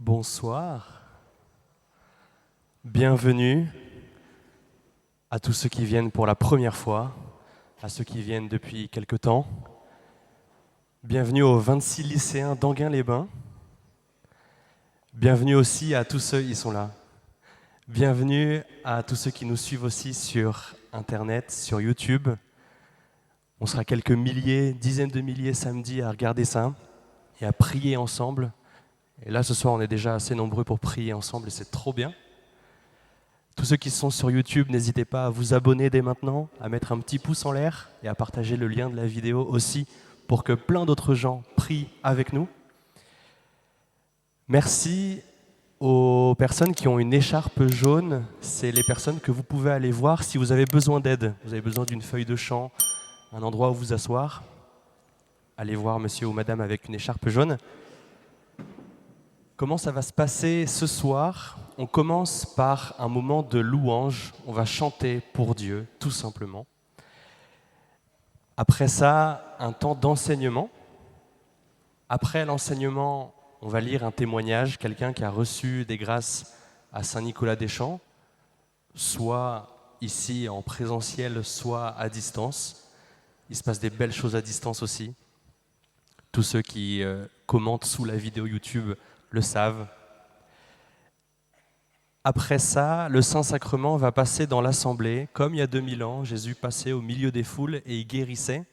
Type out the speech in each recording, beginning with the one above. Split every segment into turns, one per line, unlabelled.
Bonsoir, bienvenue à tous ceux qui viennent pour la première fois, à ceux qui viennent depuis quelque temps. Bienvenue aux 26 lycéens d'Enghien-les-Bains. Bienvenue aussi à tous ceux, ils sont là. Bienvenue à tous ceux qui nous suivent aussi sur Internet, sur YouTube. On sera quelques milliers, dizaines de milliers samedi à regarder ça et à prier ensemble. Et là, ce soir, on est déjà assez nombreux pour prier ensemble et c'est trop bien. Tous ceux qui sont sur YouTube, n'hésitez pas à vous abonner dès maintenant, à mettre un petit pouce en l'air et à partager le lien de la vidéo aussi pour que plein d'autres gens prient avec nous. Merci aux personnes qui ont une écharpe jaune. C'est les personnes que vous pouvez aller voir si vous avez besoin d'aide. Vous avez besoin d'une feuille de chant, un endroit où vous asseoir. Allez voir monsieur ou madame avec une écharpe jaune. Comment ça va se passer ce soir? On commence par un moment de louange. On va chanter pour Dieu, tout simplement. Après ça, un temps d'enseignement. Après l'enseignement, on va lire un témoignage, quelqu'un qui a reçu des grâces à Saint-Nicolas-des-Champs, soit ici en présentiel, soit à distance. Il se passe des belles choses à distance aussi. Tous ceux qui commentent sous la vidéo YouTube le savent. Après ça, le Saint-Sacrement va passer dans l'Assemblée. Comme il y a 2000 ans, Jésus passait au milieu des foules et il guérissait.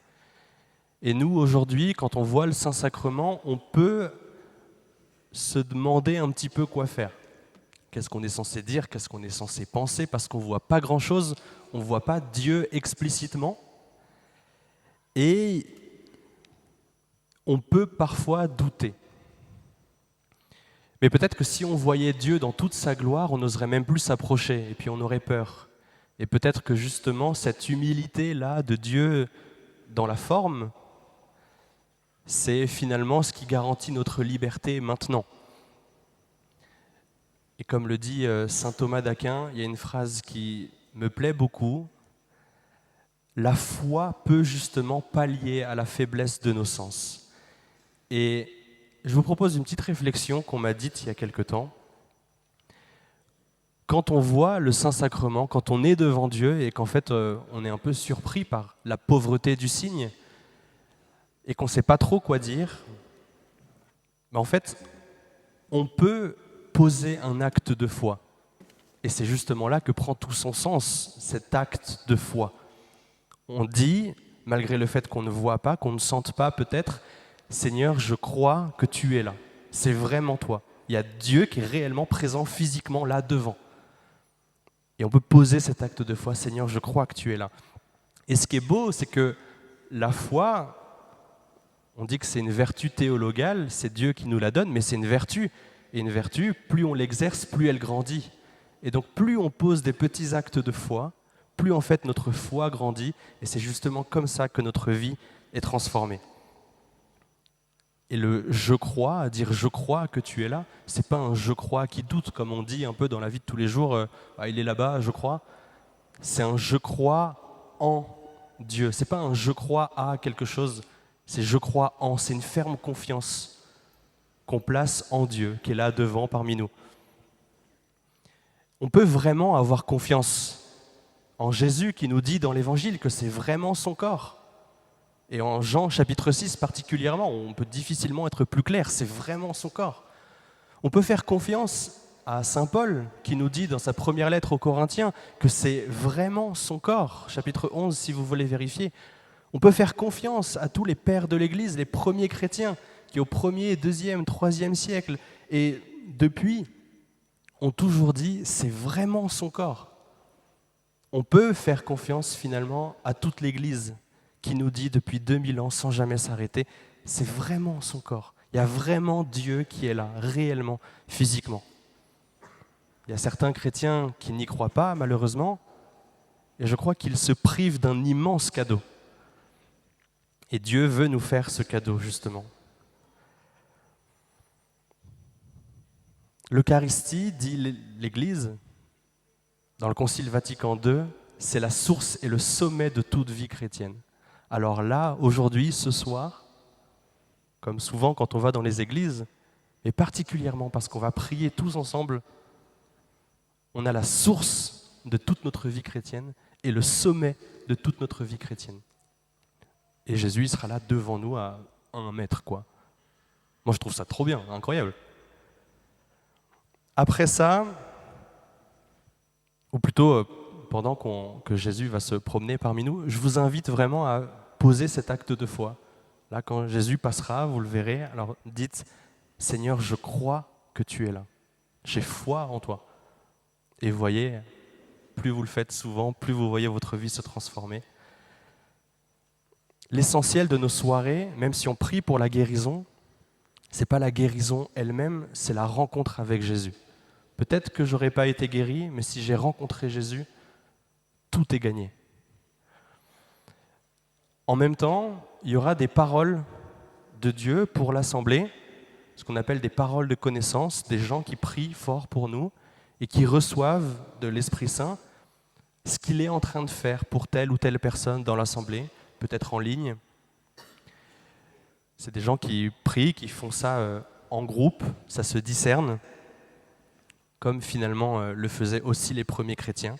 Et nous, aujourd'hui, quand on voit le Saint-Sacrement, on peut se demander un petit peu quoi faire. Qu'est-ce qu'on est censé dire? Qu'est-ce qu'on est censé penser? Parce qu'on ne voit pas grand-chose, on ne voit pas Dieu explicitement. Et on peut parfois douter. Mais peut-être que si on voyait Dieu dans toute sa gloire, on n'oserait même plus s'approcher, et puis on aurait peur. Et peut-être que justement, cette humilité-là de Dieu dans la forme, c'est finalement ce qui garantit notre liberté maintenant. Et comme le dit saint Thomas d'Aquin, il y a une phrase qui me plaît beaucoup. La foi peut justement pallier à la faiblesse de nos sens. Et je vous propose une petite réflexion qu'on m'a dite il y a quelque temps. Quand on voit le Saint-Sacrement, quand on est devant Dieu et qu'en fait on est un peu surpris par la pauvreté du signe et qu'on ne sait pas trop quoi dire, mais en fait on peut poser un acte de foi. Et c'est justement là que prend tout son sens, cet acte de foi. On dit, malgré le fait qu'on ne voit pas, qu'on ne sente pas peut-être, Seigneur, je crois que tu es là. C'est vraiment toi. Il y a Dieu qui est réellement présent physiquement là devant. Et on peut poser cet acte de foi, Seigneur, je crois que tu es là. Et ce qui est beau, c'est que la foi, on dit que c'est une vertu théologale, c'est Dieu qui nous la donne, mais c'est une vertu. Et une vertu, plus on l'exerce, plus elle grandit. Et donc plus on pose des petits actes de foi, plus en fait notre foi grandit. Et c'est justement comme ça que notre vie est transformée. Et le « je crois », dire « je crois que tu es là », c'est pas un « je crois » qui doute, comme on dit un peu dans la vie de tous les jours, il est là-bas, je crois. C'est un « je crois en Dieu ». C'est pas un « je crois à quelque chose », c'est « je crois en ». C'est une ferme confiance qu'on place en Dieu, qui est là devant, parmi nous. On peut vraiment avoir confiance en Jésus qui nous dit dans l'Évangile que c'est vraiment son corps. Et en Jean chapitre 6 particulièrement, on peut difficilement être plus clair, c'est vraiment son corps. On peut faire confiance à saint Paul qui nous dit dans sa première lettre aux Corinthiens que c'est vraiment son corps, chapitre 11 si vous voulez vérifier. On peut faire confiance à tous les pères de l'Église, les premiers chrétiens qui au 1er, 2e, 3e siècle et depuis ont toujours dit c'est vraiment son corps. On peut faire confiance finalement à toute l'Église qui nous dit depuis 2000 ans, sans jamais s'arrêter, c'est vraiment son corps. Il y a vraiment Dieu qui est là, réellement, physiquement. Il y a certains chrétiens qui n'y croient pas, malheureusement, et je crois qu'ils se privent d'un immense cadeau. Et Dieu veut nous faire ce cadeau, justement. L'Eucharistie, dit l'Église, dans le Concile Vatican II, c'est la source et le sommet de toute vie chrétienne. Alors là, aujourd'hui, ce soir, comme souvent quand on va dans les églises, Et particulièrement parce qu'on va prier tous ensemble, on a la source de toute notre vie chrétienne et le sommet de toute notre vie chrétienne. Et Jésus il sera là devant nous à 1 mètre, quoi. Moi, je trouve ça trop bien, incroyable. Après ça, ou plutôt pendant que Jésus va se promener parmi nous, je vous invite vraiment à poser cet acte de foi. Là, quand Jésus passera, vous le verrez, alors dites « Seigneur, je crois que tu es là. J'ai foi en toi. » Et vous voyez, plus vous le faites souvent, plus vous voyez votre vie se transformer. L'essentiel de nos soirées, même si on prie pour la guérison, ce n'est pas la guérison elle-même, c'est la rencontre avec Jésus. Peut-être que je n'aurais pas été guéri, mais si j'ai rencontré Jésus, tout est gagné. En même temps, il y aura des paroles de Dieu pour l'assemblée, ce qu'on appelle des paroles de connaissance, des gens qui prient fort pour nous et qui reçoivent de l'Esprit Saint ce qu'il est en train de faire pour telle ou telle personne dans l'assemblée, peut-être en ligne. C'est des gens qui prient, qui font ça en groupe, ça se discerne, comme finalement le faisaient aussi les premiers chrétiens,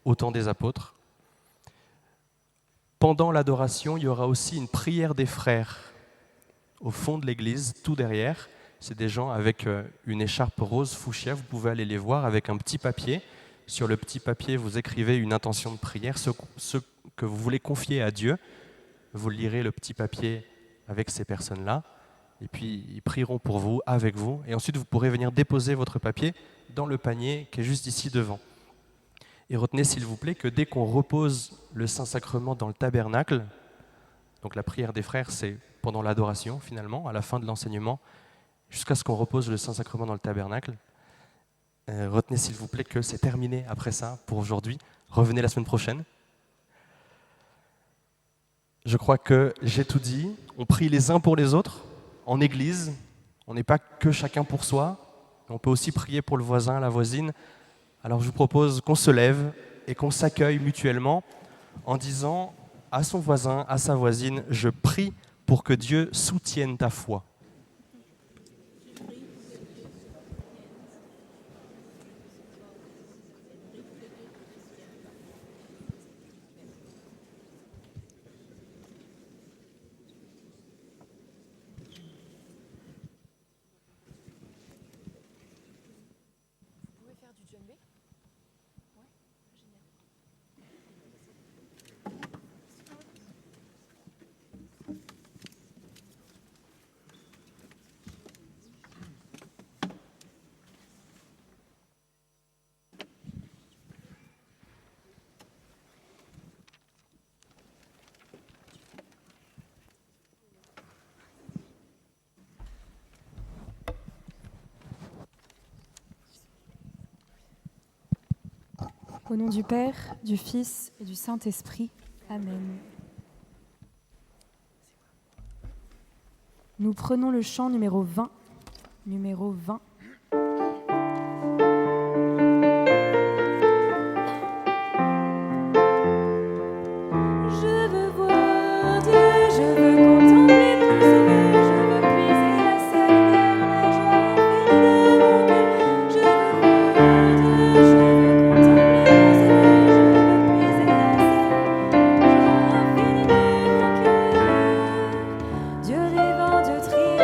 au temps des apôtres. Pendant l'adoration, il y aura aussi une prière des frères au fond de l'église, tout derrière. C'est des gens avec une écharpe rose fuchsia, vous pouvez aller les voir avec un petit papier. Sur le petit papier, vous écrivez une intention de prière, ce que vous voulez confier à Dieu. Vous lirez le petit papier avec ces personnes-là, et puis ils prieront pour vous, avec vous, et ensuite vous pourrez venir déposer votre papier dans le panier qui est juste ici devant. Et retenez s'il vous plaît que dès qu'on repose le Saint-Sacrement dans le tabernacle, donc la prière des frères c'est pendant l'adoration finalement, à la fin de l'enseignement, jusqu'à ce qu'on repose le Saint-Sacrement dans le tabernacle, retenez s'il vous plaît que c'est terminé après ça pour aujourd'hui. Revenez la semaine prochaine. Je crois que j'ai tout dit. On prie les uns pour les autres, en église. On n'est pas que chacun pour soi. On peut aussi prier pour le voisin, la voisine. Alors je vous propose qu'on se lève et qu'on s'accueille mutuellement en disant à son voisin, à sa voisine, « Je prie pour que Dieu soutienne ta foi ».
Au nom du Père, du Fils et du Saint-Esprit. Amen. Nous prenons le chant numéro 20. Numéro 20.
Dieu vivant, Dieu Trinité,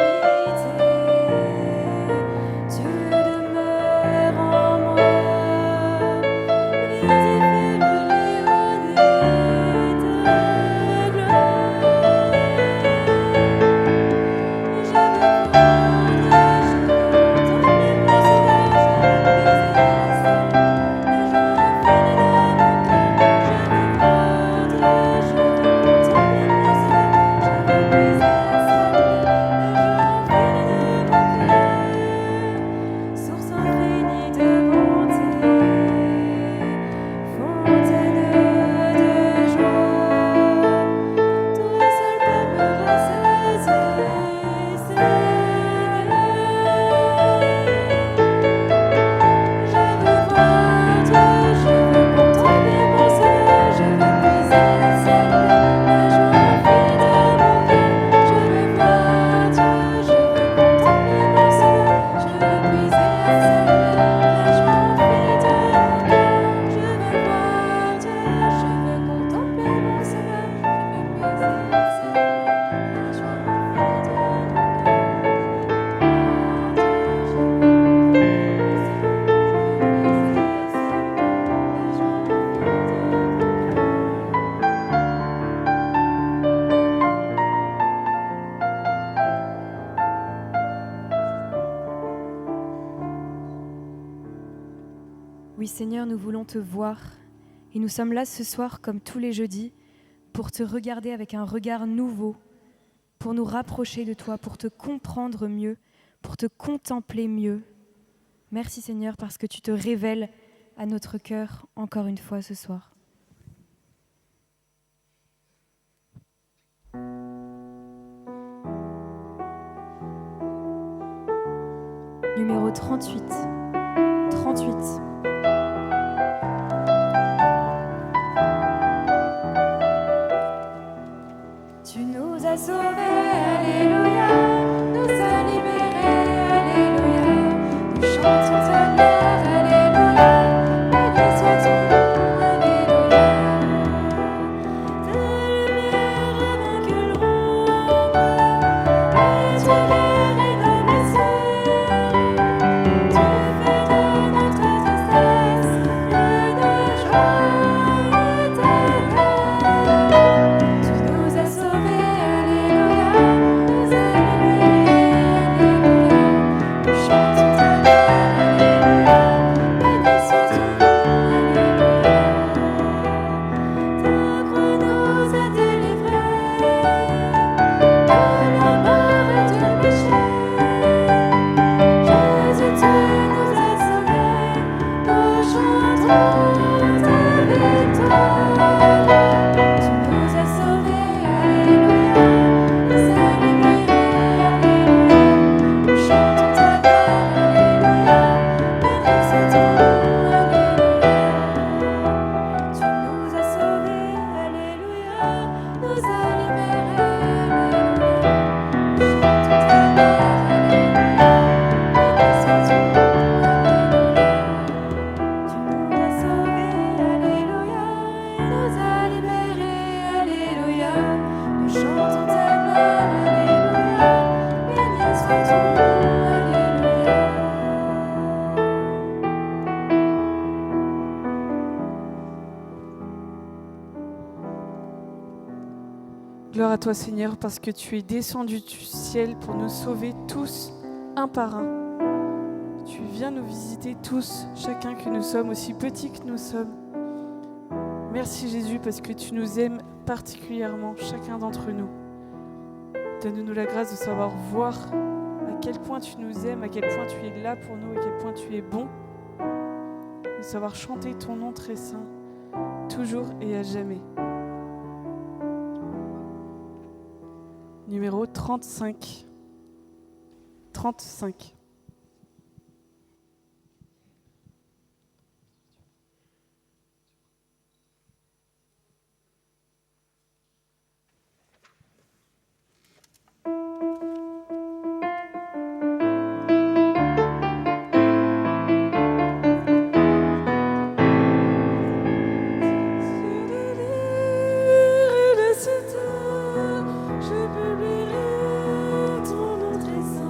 Oui Seigneur, nous voulons te voir et nous sommes là ce soir comme tous les jeudis pour te regarder avec un regard nouveau, pour nous rapprocher de toi, pour te comprendre mieux, pour te contempler mieux. Merci Seigneur parce que tu te révèles à notre cœur encore une fois ce soir. Numéro 38. 38. Tu nous as sauvés, alléluia, nous as libérés, alléluia, nous chantons ta gloire, alléluia, béni soit ton nom, alléluia. Ta lumière a vaincu le monde, et tu guéris nos blessures, tu fais de notre tristesse lieu de joie éternelle. Tu nous as sauvés, alléluia, nous as libérés, alléluia, nous chantons ta gloire, alléluia, béni soit ton nom, alléluia. Ta croix nous a délivrés de la mort et du péché. Jésus, tu nous as sauvés, nous chantons ta victoire. Tu nous as sauvés, alléluia, nous as libérés, alléluia, nous chantons ta gloire, alléluia, béni soit ton nom, alléluia. Tu nous as sauvés, alléluia, nous as libérés, alléluia, nous chantons ta gloire, alléluia, béni soit ton nom, alléluia. Tu nous as sauvés, alléluia, nous as libérés, alléluia, nous chantons ta gloire, alléluia, béni soit ton nom, alléluia.
Gloire à toi Seigneur parce que tu es descendu du ciel pour nous sauver tous, un par un. Tu viens nous visiter tous, chacun que nous sommes, aussi petits que nous sommes. Merci Jésus parce que tu nous aimes particulièrement, chacun d'entre nous. Donne-nous la grâce de savoir voir à quel point tu nous aimes, à quel point tu es là pour nous, à quel point tu es bon. De savoir chanter ton nom très saint, toujours et à jamais. Numéro 35. 35.
Je publierai ton nom très saint.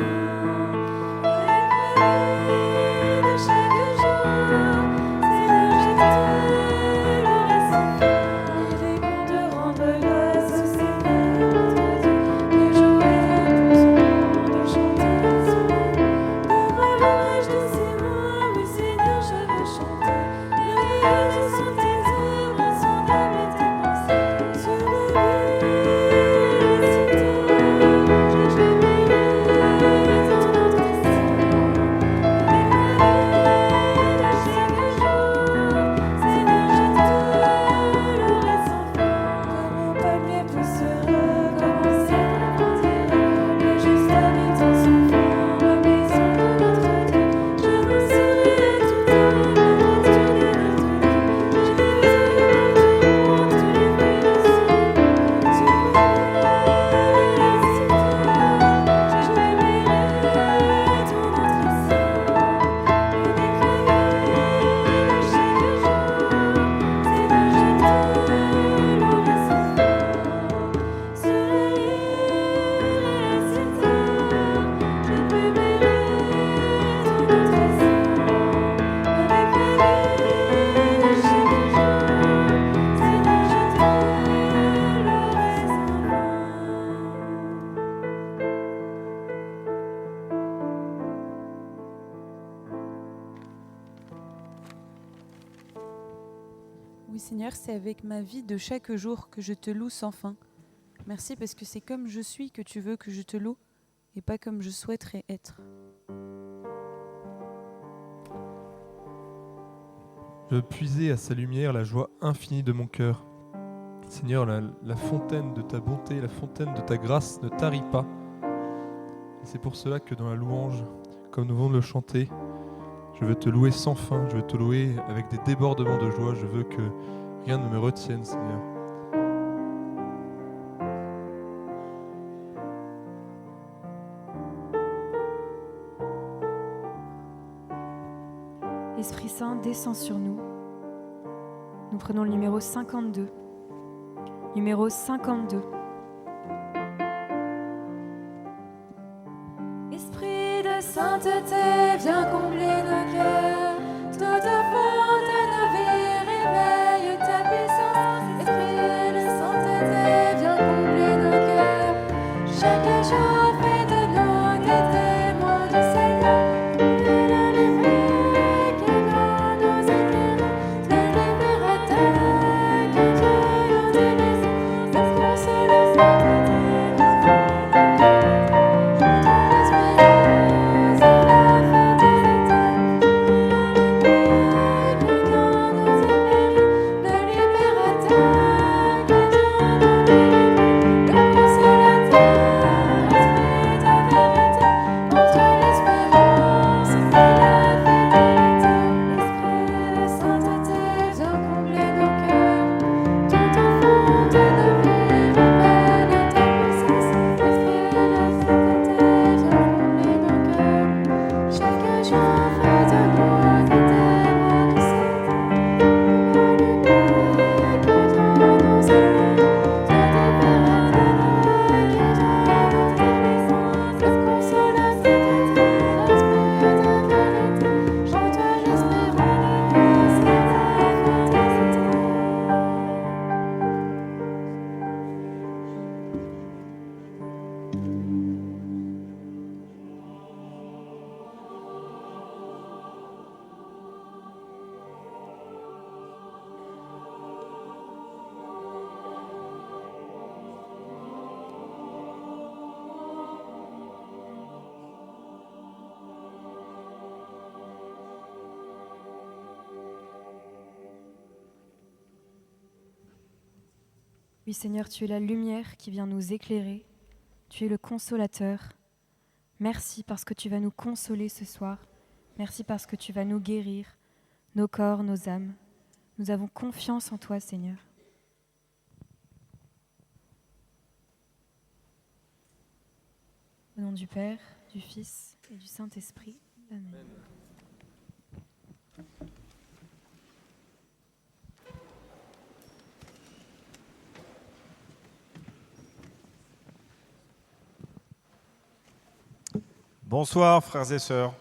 Oui Seigneur, c'est avec ma vie de chaque jour que je te loue sans fin. Merci parce que c'est comme je suis que tu veux que je te loue et pas comme je souhaiterais être.
Je veux puiser à sa lumière la joie infinie de mon cœur. Seigneur, la fontaine de ta bonté, la fontaine de ta grâce ne tarit pas. Et c'est pour cela que dans la louange, comme nous venons de le chanter, je veux te louer sans fin, je veux te louer avec des débordements de joie, je veux que rien ne me retienne, Seigneur.
Esprit Saint, descends sur nous. Nous prenons le numéro 52. Numéro 52.
Esprit de sainteté, viens combler nos cœurs. Toute fond de nos vies, réveille ta puissance. Esprit de sainteté, viens combler nos cœurs. Chaque jour, fais de nous des témoins du Seigneur. Que la lumière qui va nous éclairer, le libérateur que Dieu nous délaisse. Parce qu'on se laisse
Oui Seigneur, tu es la lumière qui vient nous éclairer. Tu es le consolateur. Merci parce que tu vas nous consoler ce soir. Merci parce que tu vas nous guérir, nos corps, nos âmes. Nous avons confiance en toi, Seigneur. Au nom du Père, du Fils et du Saint-Esprit. Amen.
Bonsoir frères et sœurs.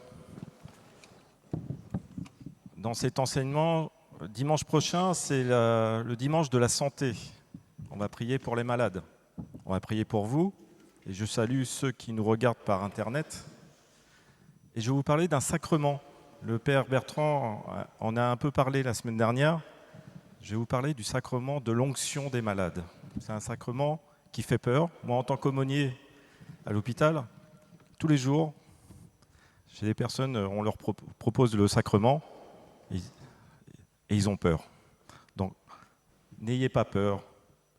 Dans cet enseignement, dimanche prochain, c'est le dimanche de la santé. On va prier pour les malades. On va prier pour vous. Et je salue ceux qui nous regardent par Internet. Et je vais vous parler d'un sacrement. Le Père Bertrand en a un peu parlé la semaine dernière. Je vais vous parler du sacrement de l'onction des malades. C'est un sacrement qui fait peur. Moi, en tant qu'aumônier à l'hôpital, tous les jours, chez des personnes, on leur propose le sacrement et ils ont peur. Donc, n'ayez pas peur.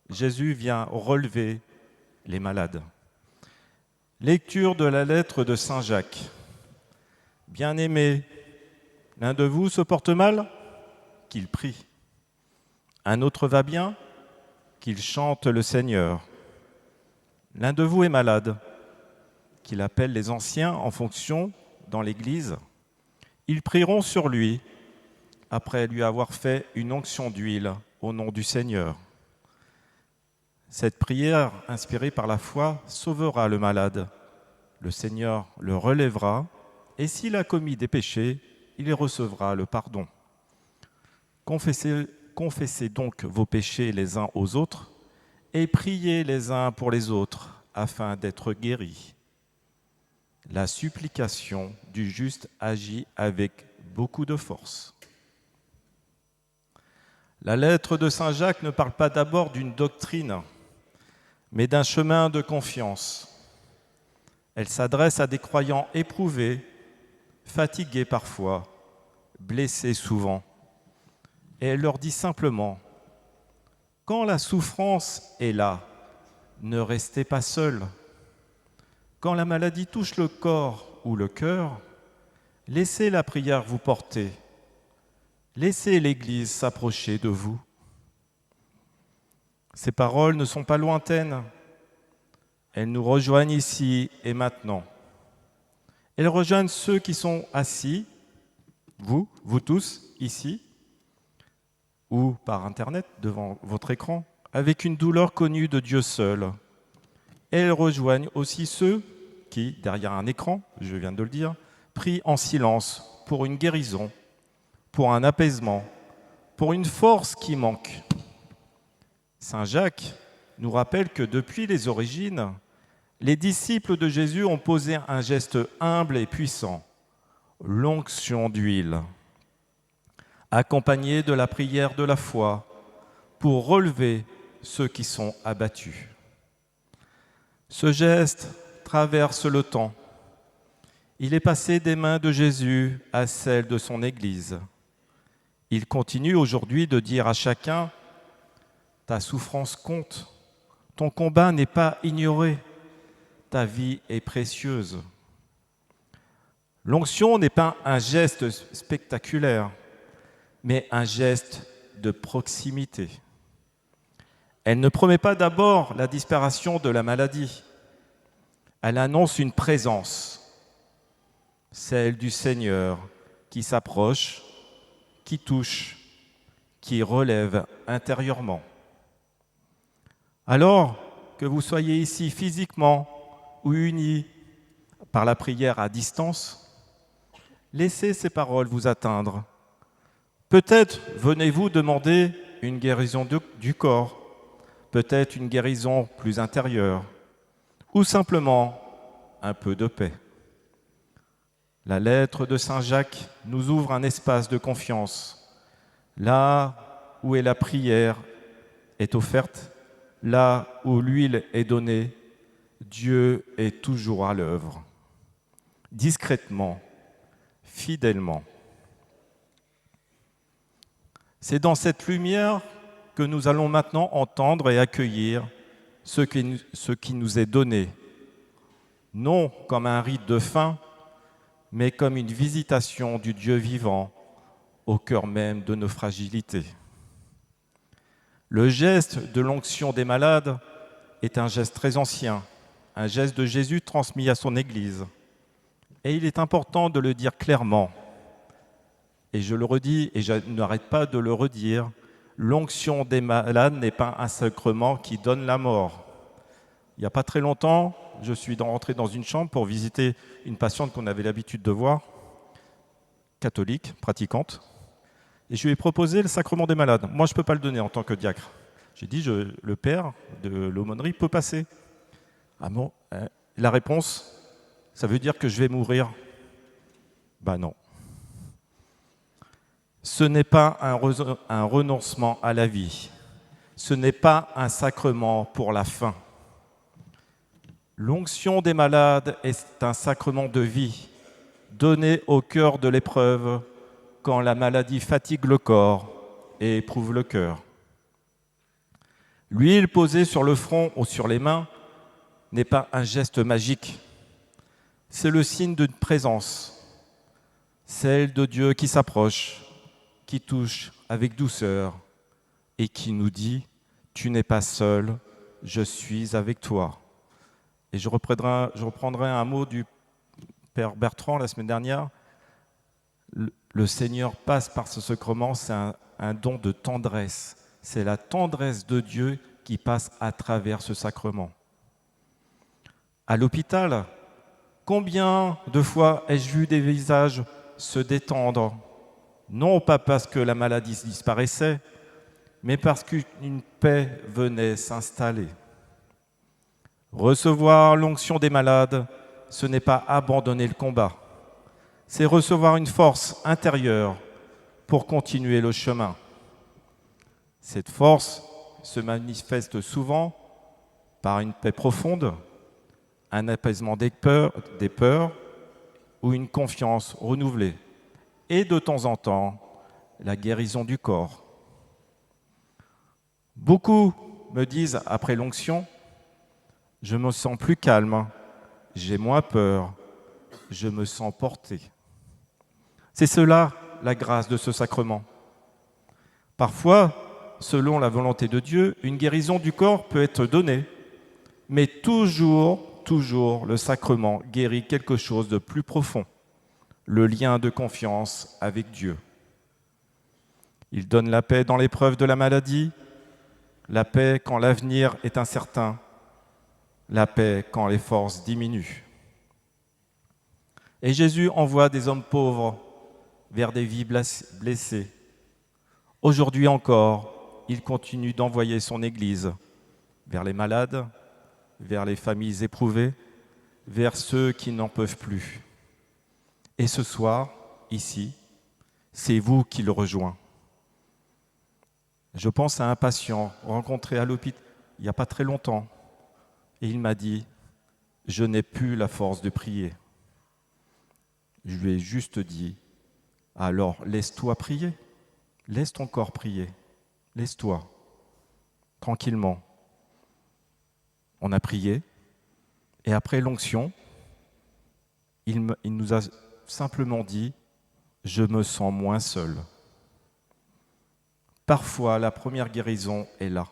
Jésus vient relever les malades. Lecture de la lettre de Saint Jacques. Bien-aimés, l'un de vous se porte mal? Qu'il prie. Un autre va bien? Qu'il chante le Seigneur. L'un de vous est malade? Qu'il appelle les anciens en fonction dans l'Église. Ils prieront sur lui après lui avoir fait une onction d'huile au nom du Seigneur. Cette prière, inspirée par la foi, sauvera le malade. Le Seigneur le relèvera et s'il a commis des péchés, il recevra le pardon. Confessez donc vos péchés les uns aux autres et priez les uns pour les autres afin d'être guéris. La supplication du juste agit avec beaucoup de force. La lettre de Saint Jacques ne parle pas d'abord d'une doctrine, mais d'un chemin de confiance. Elle s'adresse à des croyants éprouvés, fatigués parfois, blessés souvent. Et elle leur dit simplement, quand la souffrance est là, ne restez pas seuls. Quand la maladie touche le corps ou le cœur, laissez la prière vous porter. Laissez l'Église s'approcher de vous. Ces paroles ne sont pas lointaines. Elles nous rejoignent ici et maintenant. Elles rejoignent ceux qui sont assis, vous tous, ici, ou par Internet, devant votre écran, avec une douleur connue de Dieu seul. Elles rejoignent aussi ceux qui, derrière un écran, je viens de le dire, prient en silence pour une guérison, pour un apaisement, pour une force qui manque. Saint Jacques nous rappelle que depuis les origines, les disciples de Jésus ont posé un geste humble et puissant, l'onction d'huile, accompagnée de la prière de la foi pour relever ceux qui sont abattus. Ce geste traverse le temps. Il est passé des mains de Jésus à celles de son Église. Il continue aujourd'hui de dire à chacun « Ta souffrance compte, ton combat n'est pas ignoré, ta vie est précieuse. » L'onction n'est pas un geste spectaculaire, mais un geste de proximité. Elle ne promet pas d'abord la disparition de la maladie. Elle annonce une présence, celle du Seigneur qui s'approche, qui touche, qui relève intérieurement. Alors que vous soyez ici physiquement ou unis par la prière à distance, laissez ces paroles vous atteindre. Peut-être venez-vous demander une guérison du corps, peut-être une guérison plus intérieure, ou simplement un peu de paix. La lettre de Saint Jacques nous ouvre un espace de confiance. Là où la prière est offerte, là où l'huile est donnée, Dieu est toujours à l'œuvre, discrètement, fidèlement. C'est dans cette lumière que nous allons maintenant entendre et accueillir ce qui nous est donné, non comme un rite de fin, mais comme une visitation du Dieu vivant au cœur même de nos fragilités. Le geste de l'onction des malades est un geste très ancien, un geste de Jésus transmis à son Église. Et il est important de le dire clairement. Et je le redis, et je n'arrête pas de le redire, l'onction des malades n'est pas un sacrement qui donne la mort. Il n'y a pas très longtemps, je suis rentré dans une chambre pour visiter une patiente qu'on avait l'habitude de voir, catholique, pratiquante, et je lui ai proposé le sacrement des malades. Moi, je ne peux pas le donner en tant que diacre. J'ai dit, le père de l'aumônerie peut passer. Ah bon? La réponse, ça veut dire que je vais mourir? Ben non. Ce n'est pas un renoncement à la vie. Ce n'est pas un sacrement pour la fin. L'onction des malades est un sacrement de vie, donné au cœur de l'épreuve quand la maladie fatigue le corps et éprouve le cœur. L'huile posée sur le front ou sur les mains n'est pas un geste magique. C'est le signe d'une présence, celle de Dieu qui s'approche, qui touche avec douceur et qui nous dit « Tu n'es pas seul, je suis avec toi ». Et je reprendrai un mot du Père Bertrand la semaine dernière. Le Seigneur passe par ce sacrement, c'est un don de tendresse. C'est la tendresse de Dieu qui passe à travers ce sacrement. À l'hôpital, combien de fois ai-je vu des visages se détendre, non pas parce que la maladie disparaissait, mais parce qu'une paix venait s'installer. Recevoir l'onction des malades, ce n'est pas abandonner le combat, c'est recevoir une force intérieure pour continuer le chemin. Cette force se manifeste souvent par une paix profonde, un apaisement des peurs ou une confiance renouvelée. Et de temps en temps, la guérison du corps. Beaucoup me disent après l'onction, je me sens plus calme, j'ai moins peur, je me sens porté. C'est cela la grâce de ce sacrement. Parfois, selon la volonté de Dieu, une guérison du corps peut être donnée, mais toujours, le sacrement guérit quelque chose de plus profond, le lien de confiance avec Dieu. Il donne la paix dans l'épreuve de la maladie, la paix quand l'avenir est incertain, la paix quand les forces diminuent. Et Jésus envoie des hommes pauvres vers des vies blessées. Aujourd'hui encore, il continue d'envoyer son Église vers les malades, vers les familles éprouvées, vers ceux qui n'en peuvent plus. Et ce soir, ici, c'est vous qui le rejoignez. Je pense à un patient rencontré à l'hôpital il n'y a pas très longtemps, et il m'a dit « Je n'ai plus la force de prier ». Je lui ai juste dit « Alors laisse-toi prier, laisse ton corps prier, laisse-toi, tranquillement ». On a prié, et après l'onction, il nous a simplement dit « Je me sens moins seul ». Parfois, la première guérison est là.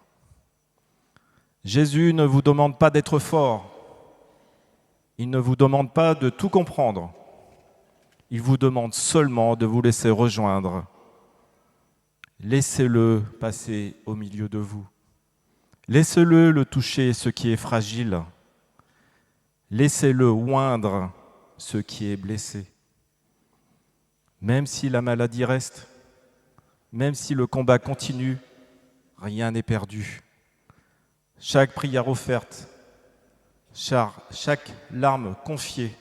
Jésus ne vous demande pas d'être fort. Il ne vous demande pas de tout comprendre. Il vous demande seulement de vous laisser rejoindre. Laissez-le passer au milieu de vous. Laissez-le le toucher ce qui est fragile. Laissez-le oindre ce qui est blessé. Même si la maladie reste, même si le combat continue, rien n'est perdu. Chaque prière offerte, chaque larme confiée,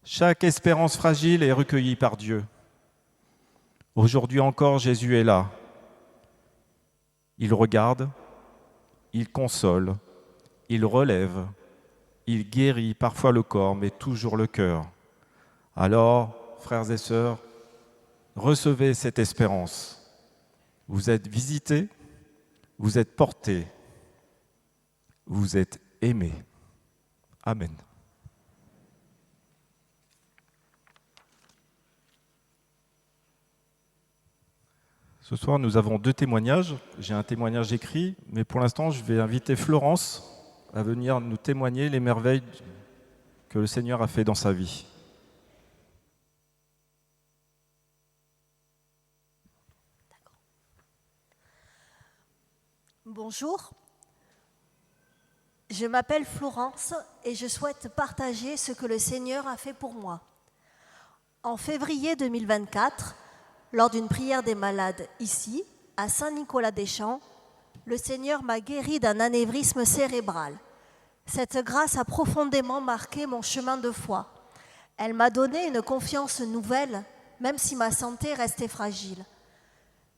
chaque espérance fragile est recueillie par Dieu. Aujourd'hui encore, Jésus est là. Il regarde, il console, il relève, il guérit parfois le corps, mais toujours le cœur. Alors, frères et sœurs, recevez cette espérance. Vous êtes visités, vous êtes portés, vous êtes aimés. Amen. Ce soir, nous avons 2 témoignages. J'ai un témoignage écrit, mais pour l'instant, je vais inviter Florence à venir nous témoigner les merveilles que le Seigneur a fait dans sa vie.
Bonjour, je m'appelle Florence et je souhaite partager ce que le Seigneur a fait pour moi. En février 2024, lors d'une prière des malades ici, à Saint-Nicolas-des-Champs, le Seigneur m'a guéri d'un anévrisme cérébral. Cette grâce a profondément marqué mon chemin de foi. Elle m'a donné une confiance nouvelle, même si ma santé restait fragile.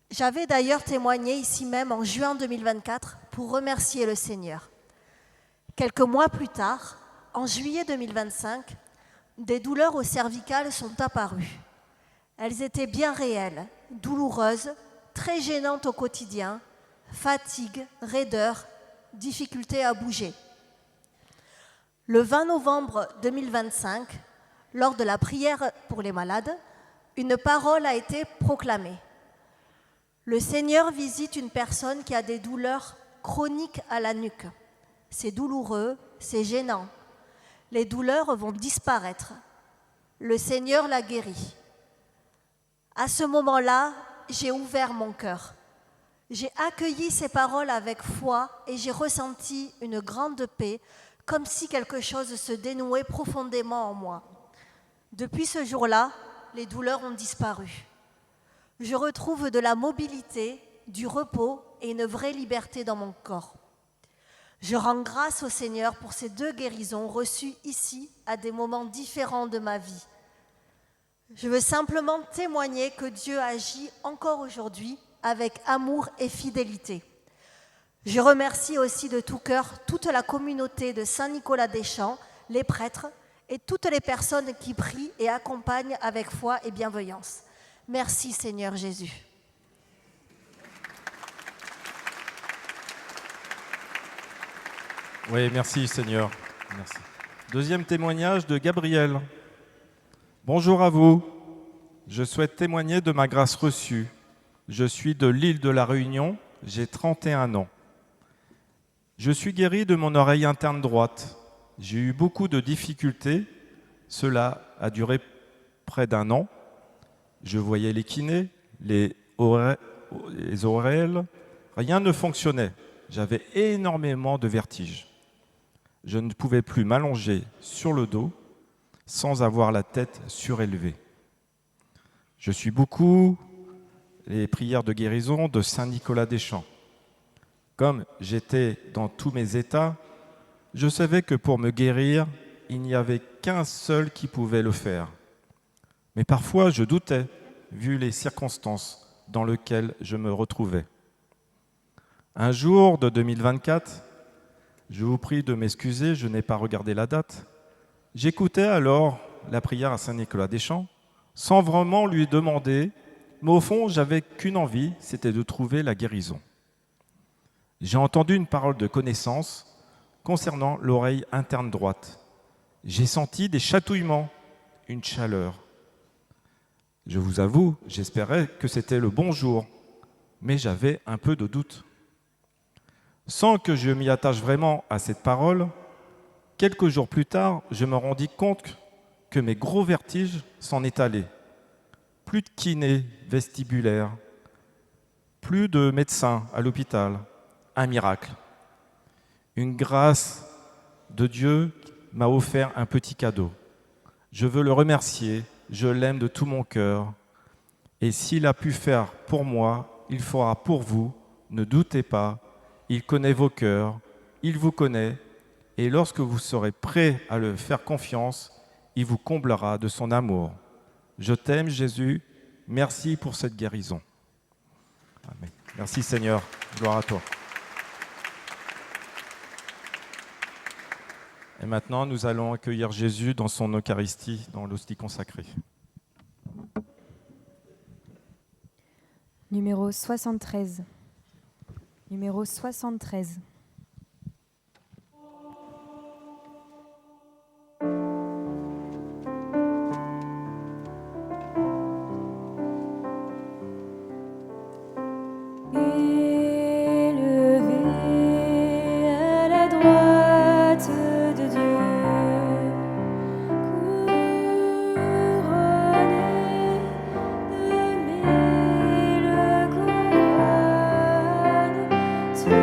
J'avais d'ailleurs témoigné ici même en juin 2024 pour remercier le Seigneur. Quelques mois plus tard, en juillet 2025, des douleurs au cervical sont apparues. Elles étaient bien réelles, douloureuses, très gênantes au quotidien, fatigue, raideur, difficulté à bouger. Le 20 novembre 2025, lors de la prière pour les malades, une parole a été proclamée. Le Seigneur visite une personne qui a des douleurs chroniques à la nuque. C'est douloureux, c'est gênant. Les douleurs vont disparaître. Le Seigneur l'a guéri. À ce moment-là, j'ai ouvert mon cœur. J'ai accueilli ces paroles avec foi et j'ai ressenti une grande paix, comme si quelque chose se dénouait profondément en moi. Depuis ce jour-là, les douleurs ont disparu. Je retrouve de la mobilité, du repos et une vraie liberté dans mon corps. Je rends grâce au Seigneur pour ces 2 guérisons reçues ici à des moments différents de ma vie. Je veux simplement témoigner que Dieu agit encore aujourd'hui avec amour et fidélité. Je remercie aussi de tout cœur toute la communauté de Saint-Nicolas-des-Champs, les prêtres et toutes les personnes qui prient et accompagnent avec foi et bienveillance. Merci Seigneur Jésus.
Oui, merci Seigneur. Merci. Deuxième témoignage de Gabriel. Bonjour à vous. Je souhaite témoigner de ma grâce reçue. Je suis de l'île de la Réunion, j'ai 31 ans. Je suis guéri de mon oreille interne droite. J'ai eu beaucoup de difficultés. Cela a duré près d'1 an. Je voyais les kinés, les oreilles. Rien ne fonctionnait. J'avais énormément de vertiges. Je ne pouvais plus m'allonger sur le dos sans avoir la tête surélevée. Je suis beaucoup les prières de guérison de Saint-Nicolas-des-Champs. Comme j'étais dans tous mes états, je savais que pour me guérir, il n'y avait qu'un seul qui pouvait le faire. Mais parfois, je doutais, vu les circonstances dans lesquelles je me retrouvais. Un jour de 2024, je vous prie de m'excuser, je n'ai pas regardé la date. J'écoutais alors la prière à Saint-Nicolas-des-Champs, sans vraiment lui demander, mais au fond, j'avais qu'une envie, c'était de trouver la guérison. J'ai entendu une parole de connaissance concernant l'oreille interne droite. J'ai senti des chatouillements, une chaleur. Je vous avoue, j'espérais que c'était le bon jour, mais j'avais un peu de doute. Sans que je m'y attache vraiment à cette parole, quelques jours plus tard, je me rendis compte que mes gros vertiges s'en étaient allés. Plus de kiné vestibulaire, plus de médecins à l'hôpital. Un miracle. Une grâce de Dieu m'a offert un petit cadeau. Je veux le remercier, je l'aime de tout mon cœur. Et s'il a pu faire pour moi, il fera pour vous. Ne doutez pas, il connaît vos cœurs, il vous connaît. Et lorsque vous serez prêts à le faire confiance, il vous comblera de son amour. Je t'aime Jésus, merci pour cette guérison. Amen. Merci Seigneur, gloire à toi. Et maintenant, nous allons accueillir Jésus dans son Eucharistie, dans l'hostie consacrée.
Numéro 73. Numéro 73.
Sur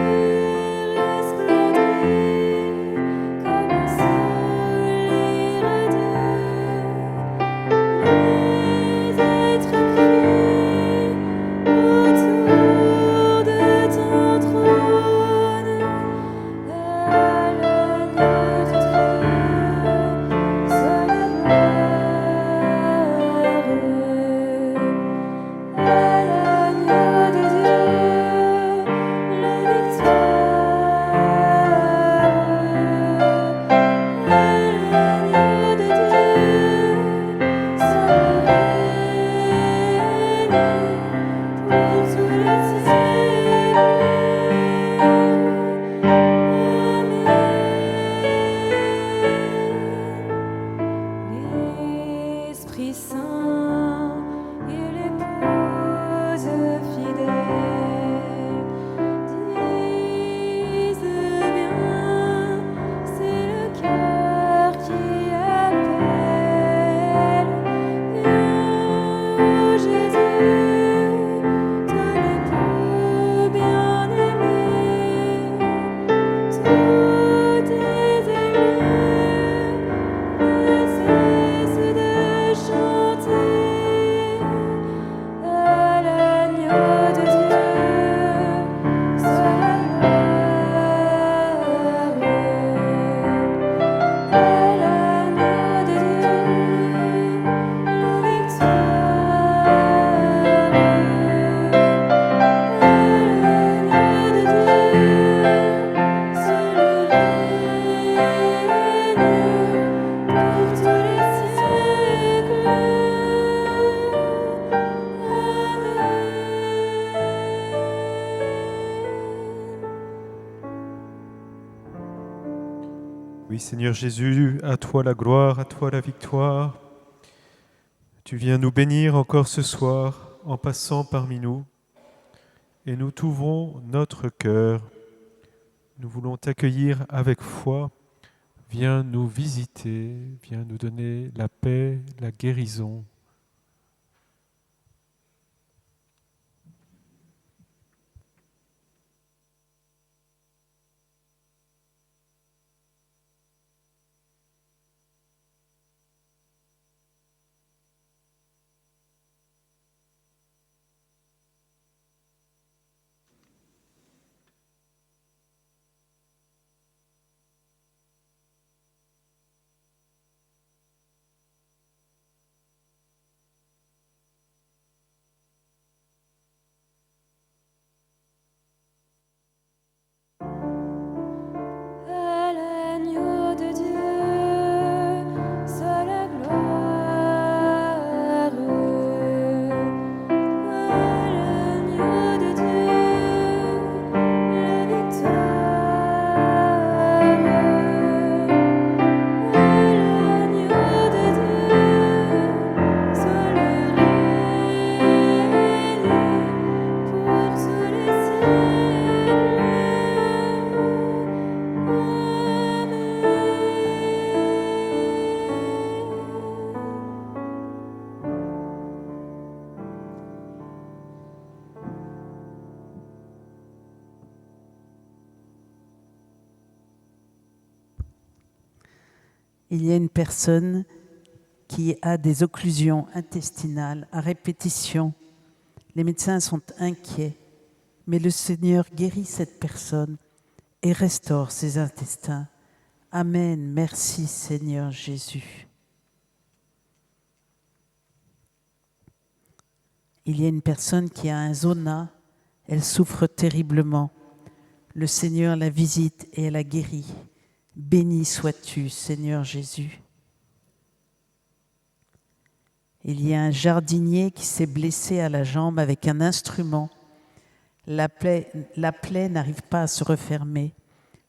Oui, Seigneur Jésus, à toi la gloire, à toi la victoire. Tu viens nous bénir encore ce soir en passant parmi nous. Et nous t'ouvrons notre cœur. Nous voulons t'accueillir avec foi. Viens nous visiter, viens nous donner la paix, la guérison.
L'agneau de Dieu, seule gloire. L'agneau de Dieu, la victoire. L'agneau de Dieu, seul règne pour tous les siècles.
Il y a une personne qui a des occlusions intestinales à répétition. Les médecins sont inquiets, mais le Seigneur guérit cette personne et restaure ses intestins. Amen. Merci Seigneur Jésus. Il y a une personne qui a un zona, elle souffre terriblement. Le Seigneur la visite et elle la guérit. Béni sois-tu, Seigneur Jésus. Il y a un jardinier qui s'est blessé à la jambe avec un instrument. La plaie n'arrive pas à se refermer.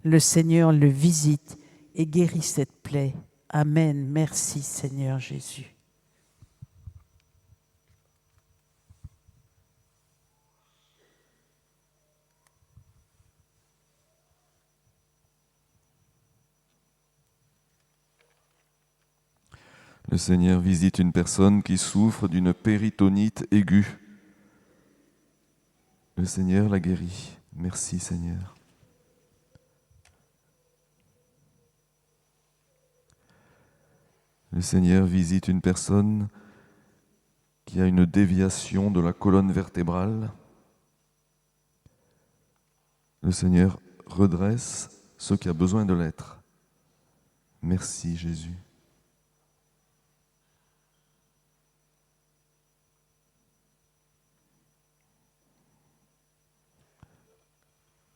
Le Seigneur le visite et guérit cette plaie. Amen. Merci, Seigneur Jésus.
Le Seigneur visite une personne qui souffre d'une péritonite aiguë. Le Seigneur la guérit. Merci Seigneur. Le Seigneur visite une personne qui a une déviation de la colonne vertébrale. Le Seigneur redresse ce qui a besoin de l'être. Merci Jésus.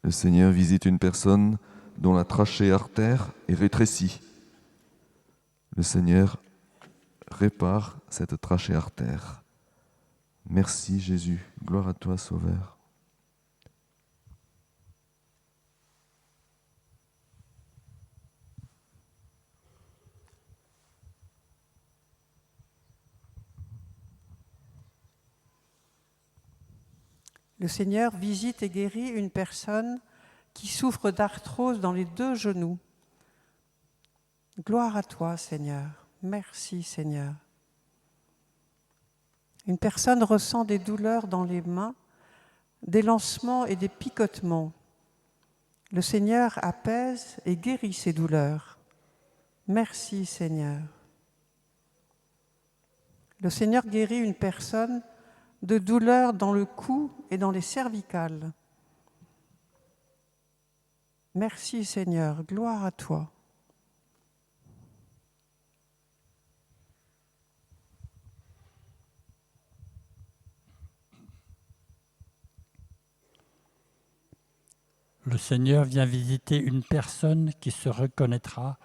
Le Seigneur visite une personne dont la trachée artère est rétrécie. Le Seigneur répare cette trachée artère. Merci Jésus. Gloire à toi, Sauveur.
Le Seigneur visite et guérit une personne qui souffre d'arthrose dans les 2 genoux. Gloire à toi, Seigneur. Merci, Seigneur. Une personne ressent des douleurs dans les mains, des lancements et des picotements. Le Seigneur apaise et guérit ces douleurs. Merci, Seigneur. Le Seigneur guérit une personne de douleurs dans le cou et dans les cervicales. Merci Seigneur, gloire à toi.
Le Seigneur vient visiter une personne qui se reconnaîtra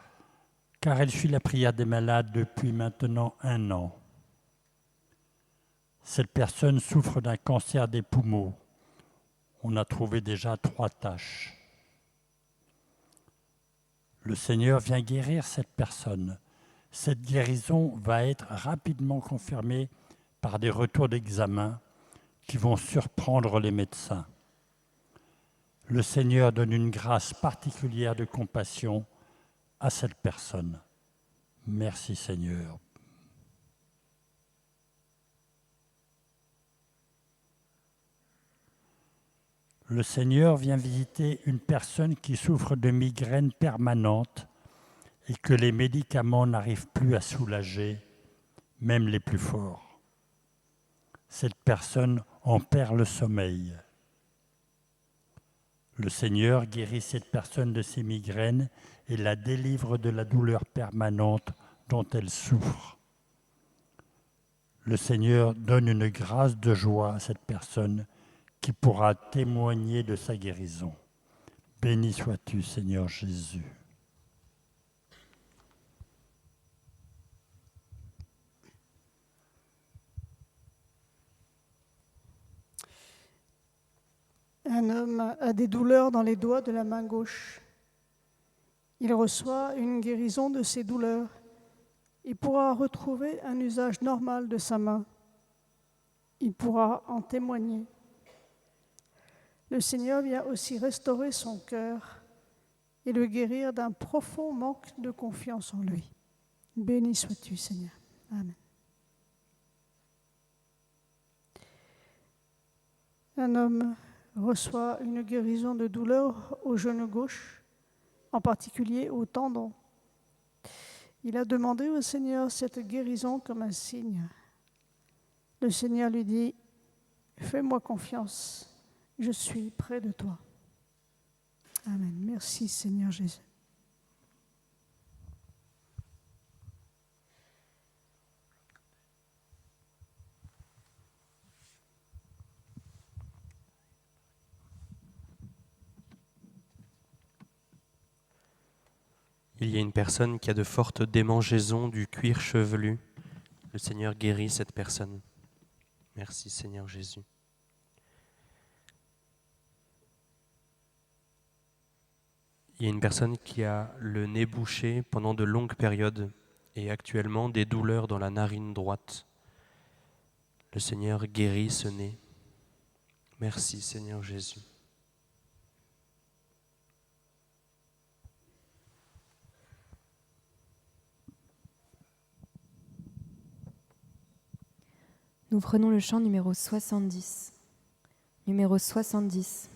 car elle suit la prière des malades depuis maintenant 1 an. Cette personne souffre d'un cancer des poumons. On a trouvé déjà 3 taches. Le Seigneur vient guérir cette personne. Cette guérison va être rapidement confirmée par des retours d'examen qui vont surprendre les médecins. Le Seigneur donne une grâce particulière de compassion à cette personne. Merci Seigneur. Le Seigneur vient visiter une personne qui souffre de migraines permanentes et que les médicaments n'arrivent plus à soulager, même les plus forts. Cette personne en perd le sommeil. Le Seigneur guérit cette personne de ses migraines et la délivre de la douleur permanente dont elle souffre. Le Seigneur donne une grâce de joie à cette personne qui pourra témoigner de sa guérison. Béni sois-tu, Seigneur Jésus.
Un homme a des douleurs dans les doigts de la main gauche. Il reçoit une guérison de ses douleurs. Il pourra retrouver un usage normal de sa main. Il pourra en témoigner. Le Seigneur vient aussi restaurer son cœur et le guérir d'un profond manque de confiance en lui. Béni sois-tu, Seigneur. Amen. Un homme reçoit une guérison de douleur au genou gauche, en particulier au tendon. Il a demandé au Seigneur cette guérison comme un signe. Le Seigneur lui dit, « Fais-moi confiance, je suis près de toi. » Amen. Merci Seigneur Jésus.
Il y a une personne qui a de fortes démangeaisons du cuir chevelu. Le Seigneur guérit cette personne. Merci Seigneur Jésus. Il y a une personne qui a le nez bouché pendant de longues périodes et actuellement des douleurs dans la narine droite. Le Seigneur guérit ce nez. Merci Seigneur Jésus.
Nous prenons le chant numéro 70. Numéro 70.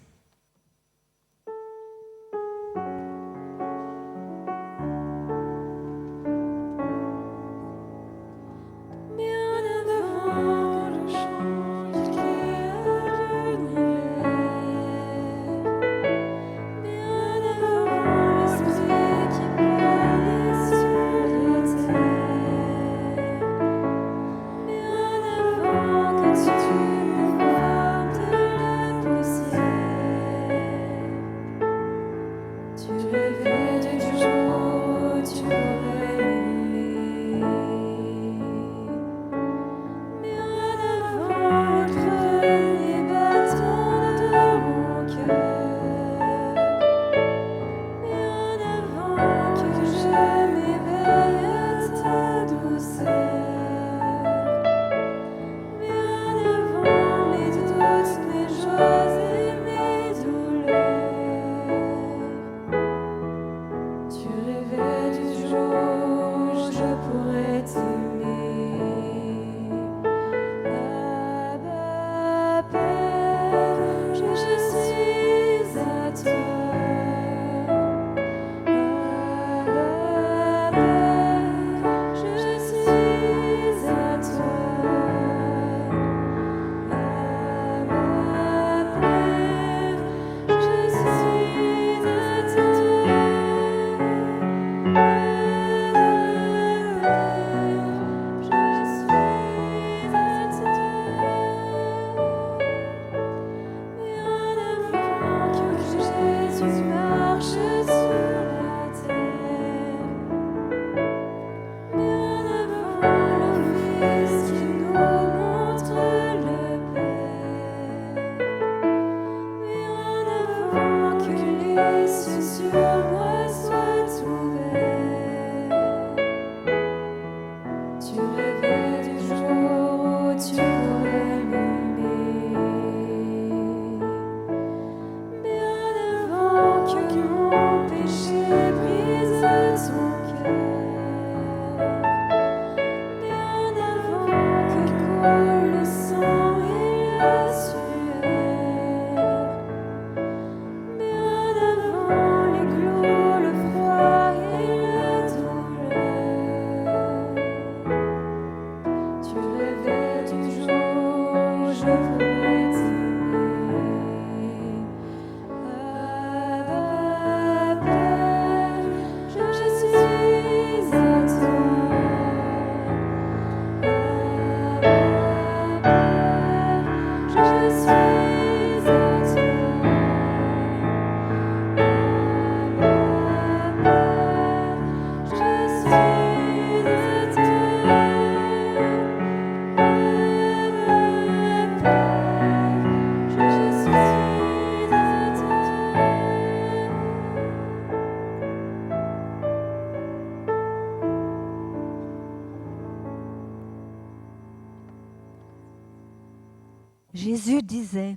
Que tu me formes de la poussière.
Jésus disait,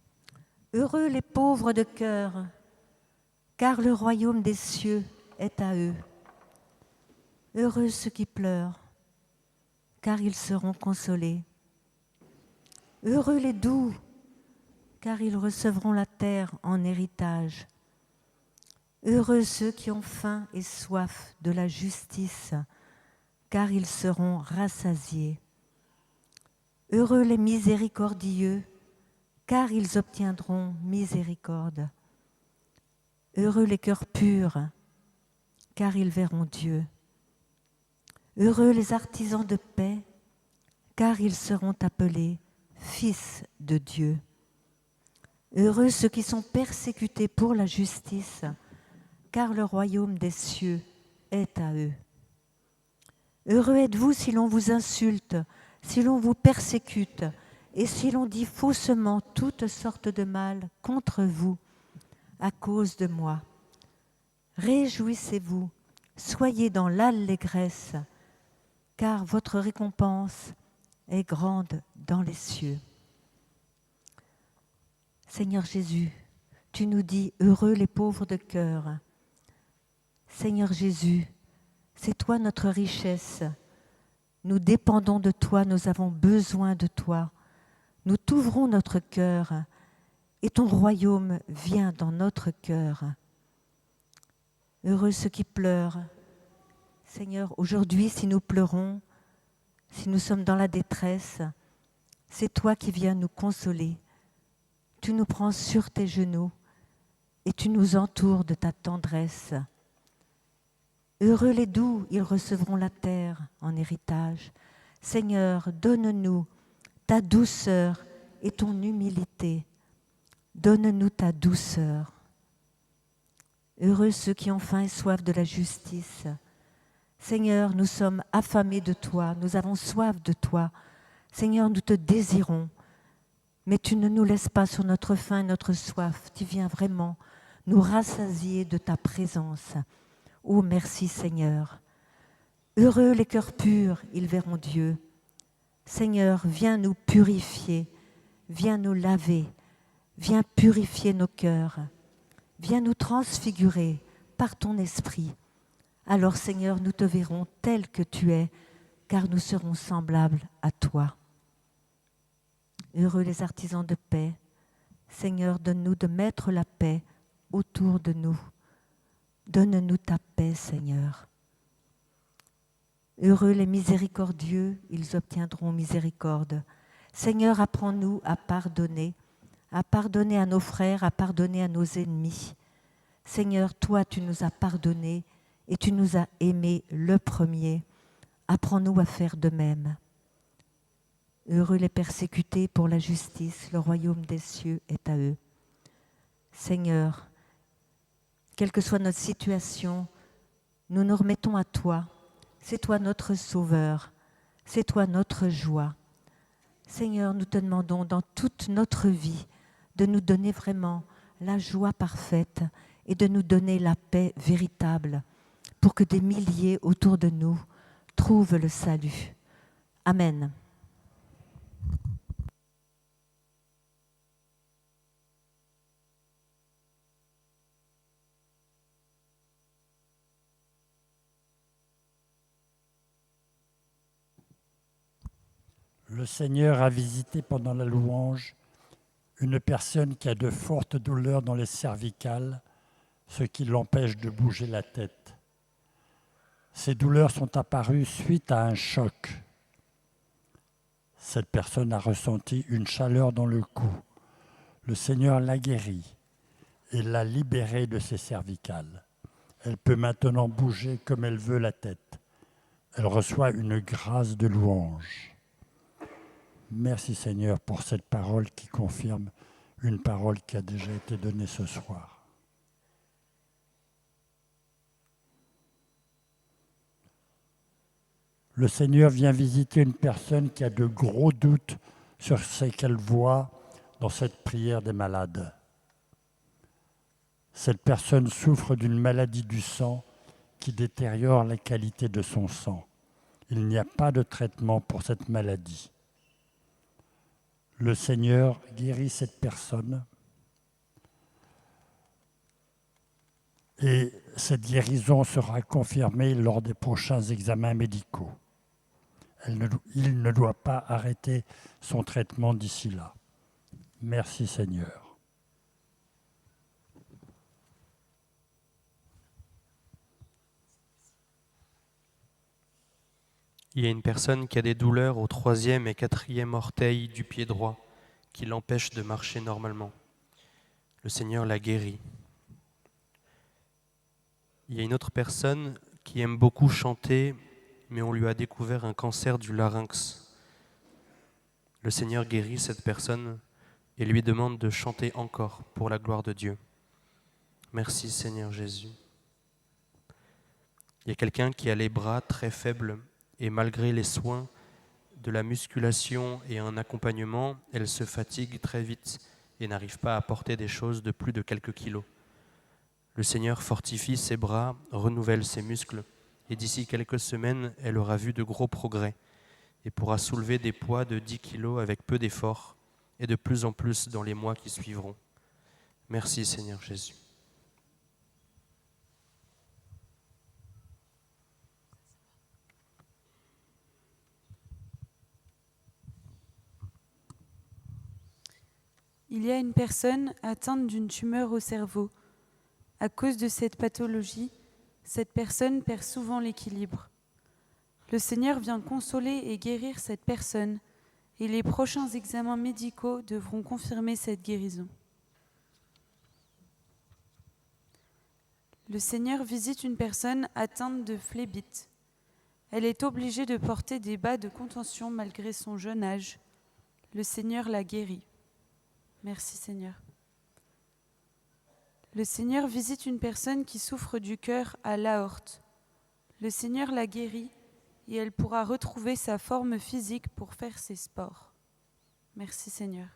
« Heureux les pauvres de cœur, car le royaume des cieux est à eux. Heureux ceux qui pleurent, car ils seront consolés. Heureux les doux, car ils recevront la terre en héritage. Heureux ceux qui ont faim et soif de la justice, car ils seront rassasiés. Heureux les miséricordieux, car ils obtiendront miséricorde. Heureux les cœurs purs, car ils verront Dieu. Heureux les artisans de paix, car ils seront appelés fils de Dieu. Heureux ceux qui sont persécutés pour la justice, car le royaume des cieux est à eux. Heureux êtes-vous si l'on vous insulte, si l'on vous persécute, et si l'on dit faussement toutes sortes de mal contre vous à cause de moi. Réjouissez-vous, soyez dans l'allégresse, car votre récompense est grande dans les cieux. Seigneur Jésus, tu nous dis heureux les pauvres de cœur. Seigneur Jésus, c'est toi notre richesse. Nous dépendons de toi, nous avons besoin de toi. Nous t'ouvrons notre cœur et ton royaume vient dans notre cœur. Heureux ceux qui pleurent. Seigneur, aujourd'hui, si nous pleurons, si nous sommes dans la détresse, c'est toi qui viens nous consoler. Tu nous prends sur tes genoux et tu nous entoures de ta tendresse. Heureux les doux, ils recevront la terre en héritage. Seigneur, donne-nous ta douceur et ton humilité. Donne-nous ta douceur. Heureux ceux qui ont faim et soif de la justice. Seigneur, nous sommes affamés de toi, nous avons soif de toi. Seigneur, nous te désirons, mais tu ne nous laisses pas sur notre faim et notre soif. Tu viens vraiment nous rassasier de ta présence. Oh, merci Seigneur. Heureux les cœurs purs, ils verront Dieu. Seigneur, viens nous purifier, viens nous laver, viens purifier nos cœurs, viens nous transfigurer par ton esprit. Alors Seigneur, nous te verrons tel que tu es, car nous serons semblables à toi. Heureux les artisans de paix. Seigneur, donne-nous de mettre la paix autour de nous. Donne-nous ta paix, Seigneur. Heureux les miséricordieux, ils obtiendront miséricorde. Seigneur, apprends-nous à pardonner à nos frères, à pardonner à nos ennemis. Seigneur, toi, tu nous as pardonné et tu nous as aimés le premier. Apprends-nous à faire de même. Heureux les persécutés pour la justice, le royaume des cieux est à eux. Seigneur, quelle que soit notre situation, nous nous remettons à toi. C'est toi notre sauveur, c'est toi notre joie. Seigneur, nous te demandons dans toute notre vie de nous donner vraiment la joie parfaite et de nous donner la paix véritable pour que des milliers autour de nous trouvent le salut. Amen.
Le Seigneur a visité pendant la louange une personne qui a de fortes douleurs dans les cervicales, ce qui l'empêche de bouger la tête. Ces douleurs sont apparues suite à un choc. Cette personne a ressenti une chaleur dans le cou. Le Seigneur l'a guérie et l'a libérée de ses cervicales. Elle peut maintenant bouger comme elle veut la tête. Elle reçoit une grâce de louange. Merci Seigneur pour cette parole qui confirme une parole qui a déjà été donnée ce soir. Le Seigneur vient visiter une personne qui a de gros doutes sur ce qu'elle voit dans cette prière des malades. Cette personne souffre d'une maladie du sang qui détériore la qualité de son sang. Il n'y a pas de traitement pour cette maladie. Le Seigneur guérit cette personne et cette guérison sera confirmée lors des prochains examens médicaux. Il ne doit pas arrêter son traitement d'ici là. Merci Seigneur.
Il y a une personne qui a des douleurs au 3e et 4e orteil du pied droit qui l'empêchent de marcher normalement. Le Seigneur l'a guéri. Il y a une autre personne qui aime beaucoup chanter, mais on lui a découvert un cancer du larynx. Le Seigneur guérit cette personne et lui demande de chanter encore pour la gloire de Dieu. Merci Seigneur Jésus. Il y a quelqu'un qui a les bras très faibles et malgré les soins de la musculation et un accompagnement, elle se fatigue très vite et n'arrive pas à porter des choses de plus de quelques kilos. Le Seigneur fortifie ses bras, renouvelle ses muscles et d'ici quelques semaines, elle aura vu de gros progrès et pourra soulever des poids de 10 kilos avec peu d'efforts et de plus en plus dans les mois qui suivront. Merci Seigneur Jésus.
Il y a une personne atteinte d'une tumeur au cerveau. À cause de cette pathologie, cette personne perd souvent l'équilibre. Le Seigneur vient consoler et guérir cette personne, et les prochains examens médicaux devront confirmer cette guérison. Le Seigneur visite une personne atteinte de phlébite. Elle est obligée de porter des bas de contention malgré son jeune âge. Le Seigneur la guérit. Merci Seigneur. Le Seigneur visite une personne qui souffre du cœur à l'aorte. Le Seigneur la guérit et elle pourra retrouver sa forme physique pour faire ses sports. Merci Seigneur.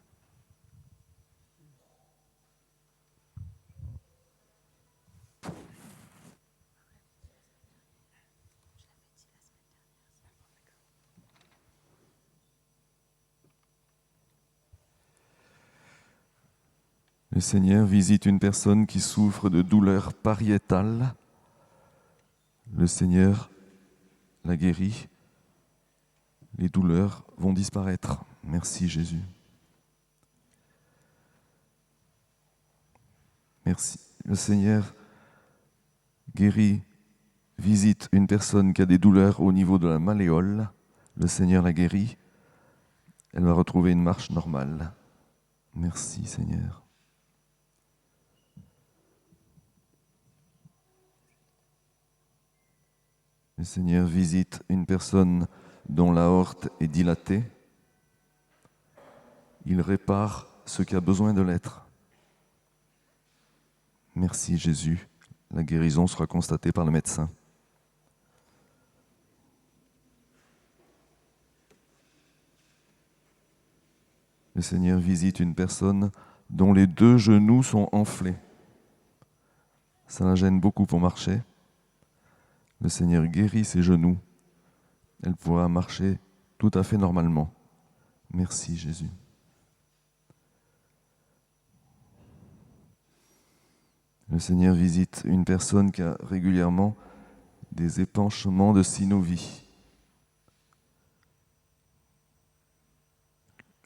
Le Seigneur visite une personne qui souffre de douleurs pariétales. Le Seigneur la guérit. Les douleurs vont disparaître. Merci Jésus. Merci. Le Seigneur guérit, visite une personne qui a des douleurs au niveau de la malléole. Le Seigneur la guérit. Elle va retrouver une marche normale. Merci Seigneur. Le Seigneur visite une personne dont l'aorte est dilatée. Il répare ce qui a besoin de l'être. Merci Jésus. La guérison sera constatée par le médecin. Le Seigneur visite une personne dont les 2 genoux sont enflés. Ça la gêne beaucoup pour marcher. Le Seigneur guérit ses genoux. Elle pourra marcher tout à fait normalement. Merci Jésus. Le Seigneur visite une personne qui a régulièrement des épanchements de synovie.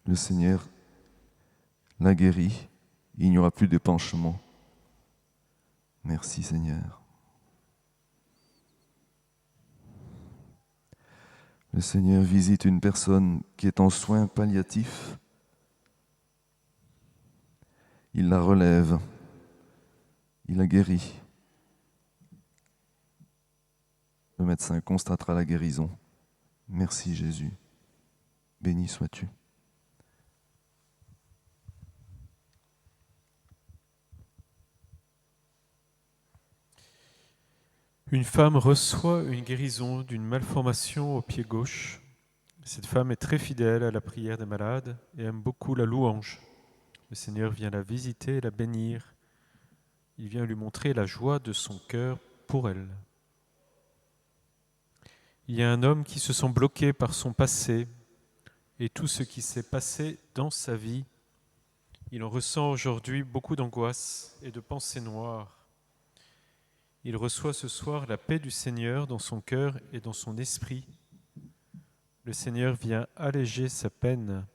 Le Seigneur la guérit. Il n'y aura plus d'épanchement. Merci Seigneur. Le Seigneur visite une personne qui est en soins palliatifs. Il la relève. Il la guérit. Le médecin constatera la guérison. Merci Jésus. Béni sois-tu.
Une femme reçoit une guérison d'une malformation au pied gauche. Cette femme est très fidèle à la prière des malades et aime beaucoup la louange. Le Seigneur vient la visiter et la bénir. Il vient lui montrer la joie de son cœur pour elle. Il y a un homme qui se sent bloqué par son passé et tout ce qui s'est passé dans sa vie. Il en ressent aujourd'hui beaucoup d'angoisse et de pensées noires. Il reçoit ce soir la paix du Seigneur dans son cœur et dans son esprit. Le Seigneur vient alléger sa peine.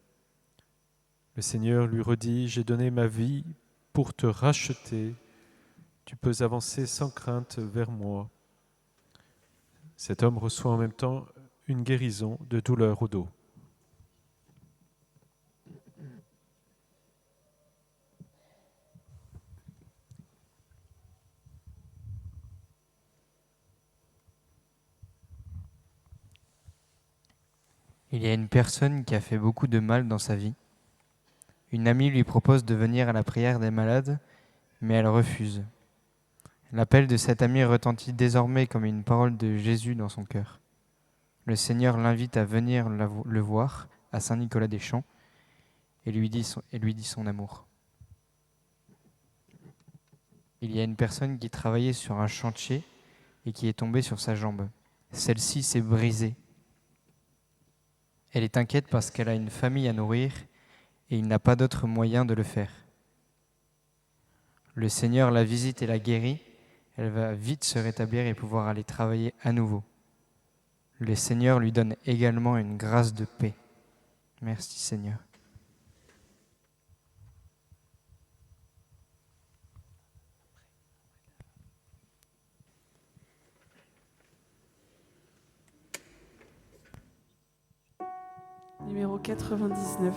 Le Seigneur lui redit « J'ai donné ma vie pour te racheter. Tu peux avancer sans crainte vers moi. » Cet homme reçoit en même temps une guérison de douleur au dos.
Il y a une personne qui a fait beaucoup de mal dans sa vie. Une amie lui propose de venir à la prière des malades, mais elle refuse. L'appel de cette amie retentit désormais comme une parole de Jésus dans son cœur. Le Seigneur l'invite à venir le voir à Saint-Nicolas-des-Champs et lui dit son amour. Il y a une personne qui travaillait sur un chantier et qui est tombée sur sa jambe. Celle-ci s'est brisée. Elle est inquiète parce qu'elle a une famille à nourrir et il n'a pas d'autre moyen de le faire. Le Seigneur la visite et la guérit. Elle va vite se rétablir et pouvoir aller travailler à nouveau. Le Seigneur lui donne également une grâce de paix. Merci Seigneur.
Numéro 99.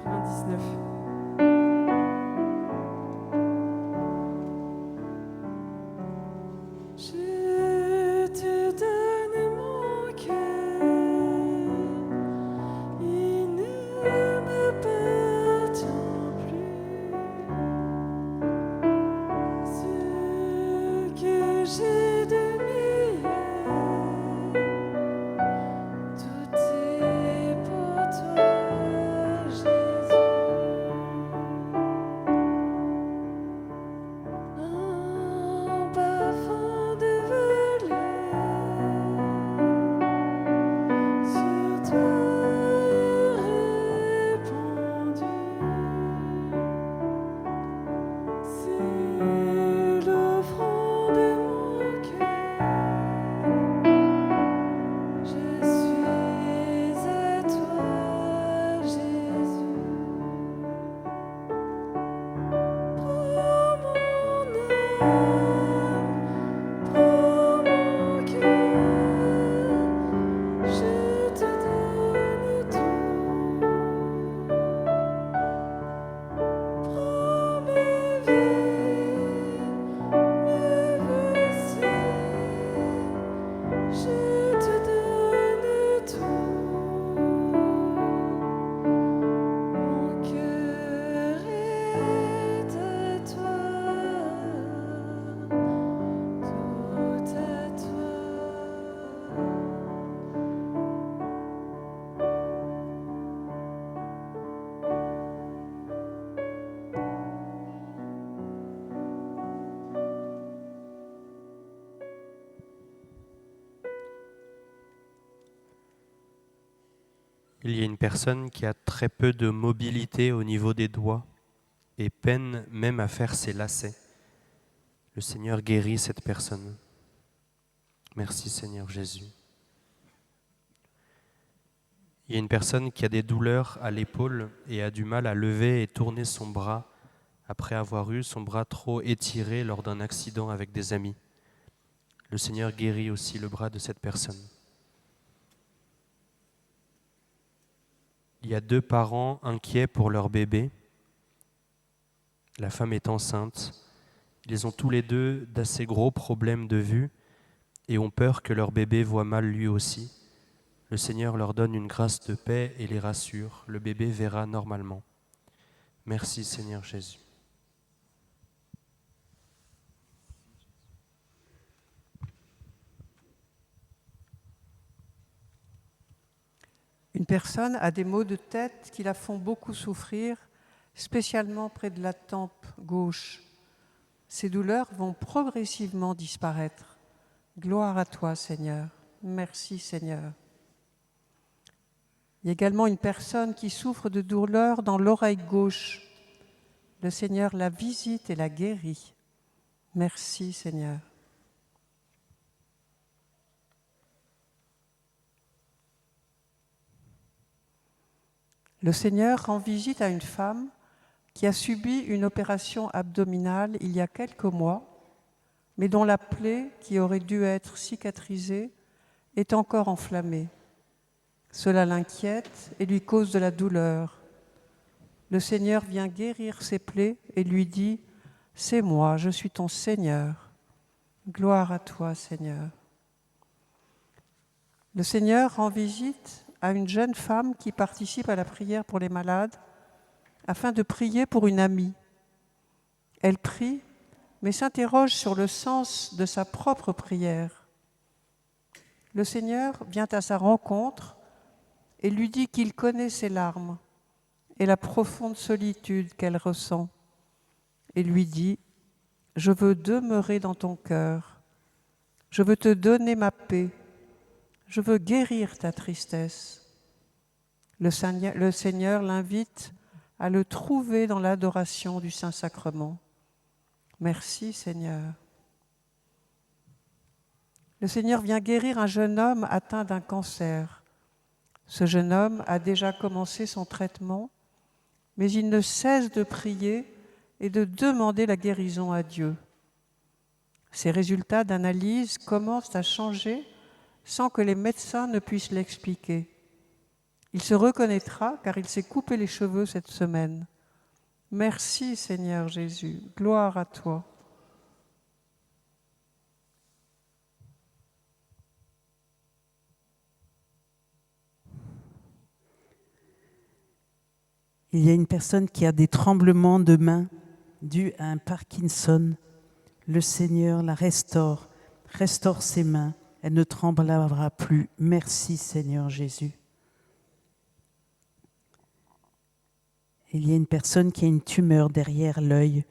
99.
Je te donne mon cœur, il ne m'appartient plus. Ce que j'ai de meilleur, tout est pour toi, Jésus. Un parfum de velours sur toi est répandu. C'est l'offrande de mon cœur. Je suis à toi, Jésus. Prends mon âme, prends mon cœur, je te donne tout. Prends ma vie, me voici, je te donne tout. Mon cœur est à toi, tout à toi.
Il y a une personne qui a très peu de mobilité au niveau des doigts et peine même à faire ses lacets. Le Seigneur guérit cette personne. Merci Seigneur Jésus. Il y a une personne qui a des douleurs à l'épaule et a du mal à lever et tourner son bras après avoir eu son bras trop étiré lors d'un accident avec des amis. Le Seigneur guérit aussi le bras de cette personne. Il y a 2 parents inquiets pour leur bébé. La femme est enceinte. Ils ont tous les deux d'assez gros problèmes de vue et ont peur que leur bébé voie mal lui aussi. Le Seigneur leur donne une grâce de paix et les rassure. Le bébé verra normalement. Merci Seigneur Jésus.
Une personne a des maux de tête qui la font beaucoup souffrir, spécialement près de la tempe gauche. Ces douleurs vont progressivement disparaître. Gloire à toi, Seigneur. Merci, Seigneur. Il y a également une personne qui souffre de douleurs dans l'oreille gauche. Le Seigneur la visite et la guérit. Merci, Seigneur. Le Seigneur rend visite à une femme qui a subi une opération abdominale il y a quelques mois, mais dont la plaie, qui aurait dû être cicatrisée, est encore enflammée. Cela l'inquiète et lui cause de la douleur. Le Seigneur vient guérir ses plaies et lui dit « C'est moi, je suis ton Seigneur. Gloire à toi, Seigneur. » Le Seigneur rend visite à une jeune femme qui participe à la prière pour les malades afin de prier pour une amie. Elle prie, mais s'interroge sur le sens de sa propre prière. Le Seigneur vient à sa rencontre et lui dit qu'il connaît ses larmes et la profonde solitude qu'elle ressent, et lui dit « Je veux demeurer dans ton cœur, je veux te donner ma paix, je veux guérir ta tristesse. » Le Seigneur l'invite à le trouver dans l'adoration du Saint-Sacrement. Merci Seigneur. Le Seigneur vient guérir un jeune homme atteint d'un cancer. Ce jeune homme a déjà commencé son traitement, mais il ne cesse de prier et de demander la guérison à Dieu. Ses résultats d'analyse commencent à changer sans que les médecins ne puissent l'expliquer. Il se reconnaîtra car il s'est coupé les cheveux cette semaine. Merci Seigneur Jésus, gloire à toi.
Il y a une personne qui a des tremblements de main dus à un Parkinson. Le Seigneur la restaure ses mains. Elle ne tremblera plus. Merci Seigneur Jésus. Il y a une personne qui a une tumeur derrière l'œil.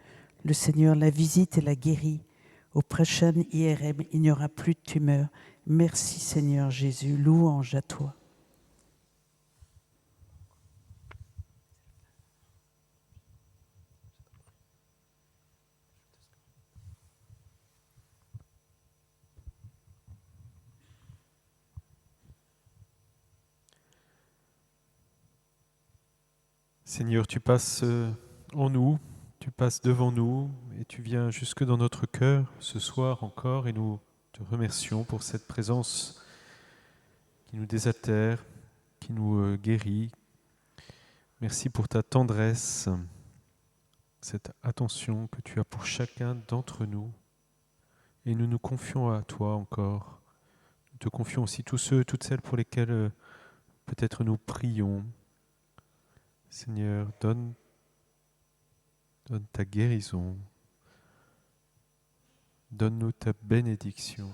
Le Seigneur la visite et la guérit. Au prochain IRM, il n'y aura plus de tumeur. Merci Seigneur Jésus. Louange à toi.
Seigneur, tu passes en nous, tu passes devant nous et tu viens jusque dans notre cœur ce soir encore et nous te remercions pour cette présence qui nous désatère, qui nous guérit. Merci pour ta tendresse, cette attention que tu as pour chacun d'entre nous et nous nous confions à toi encore. Nous te confions aussi tous ceux, toutes celles pour lesquelles peut-être nous prions. Seigneur, donne ta guérison, donne-nous ta bénédiction.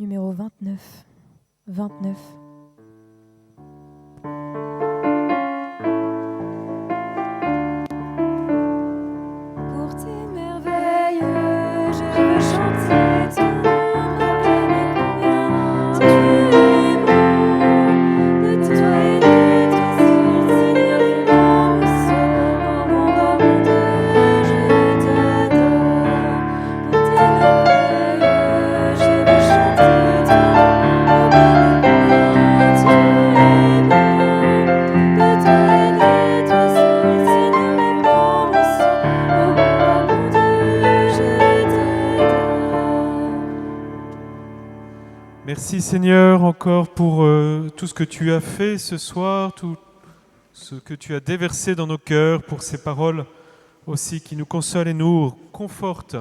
Numéro 29. 29.
Pour tes merveilles, je veux chanter ton nom, proclamer combien tu es bon. De toi et de toi seul, Seigneur, vivant me sauve. Oh mon roi, mon Dieu, je t'adore. Pour tes merveilles, je veux chanter ton nom, proclamer combien tu es bon. De toi et de toi seul, Seigneur, vivant me sauve. Oh mon roi, mon Dieu, je t'adore.
Merci Seigneur encore pour tout ce que tu as fait ce soir, tout ce que tu as déversé dans nos cœurs, pour ces paroles aussi qui nous consolent et nous confortent.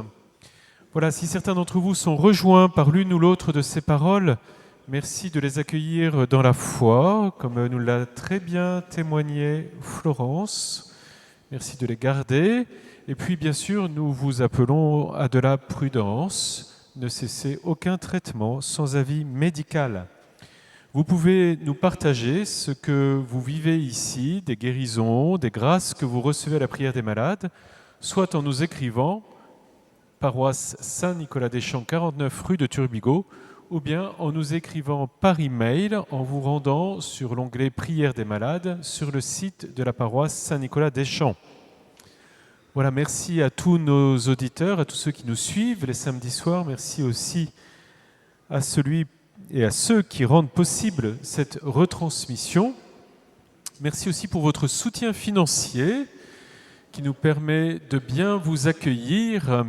Voilà, si certains d'entre vous sont rejoints par l'une ou l'autre de ces paroles, merci de les accueillir dans la foi, comme nous l'a très bien témoigné Florence. Merci de les garder. Et puis, bien sûr, nous vous appelons à de la prudence. Ne cessez aucun traitement sans avis médical. Vous pouvez nous partager ce que vous vivez ici, des guérisons, des grâces que vous recevez à la prière des malades, soit en nous écrivant paroisse Saint-Nicolas-des-Champs, 49 rue de Turbigo, ou bien en nous écrivant par email en vous rendant sur l'onglet Prière des malades sur le site de la paroisse Saint-Nicolas-des-Champs. Voilà, merci à tous nos auditeurs, à tous ceux qui nous suivent les samedis soirs. Merci aussi à celui et à ceux qui rendent possible cette retransmission. Merci aussi pour votre soutien financier qui nous permet de bien vous accueillir.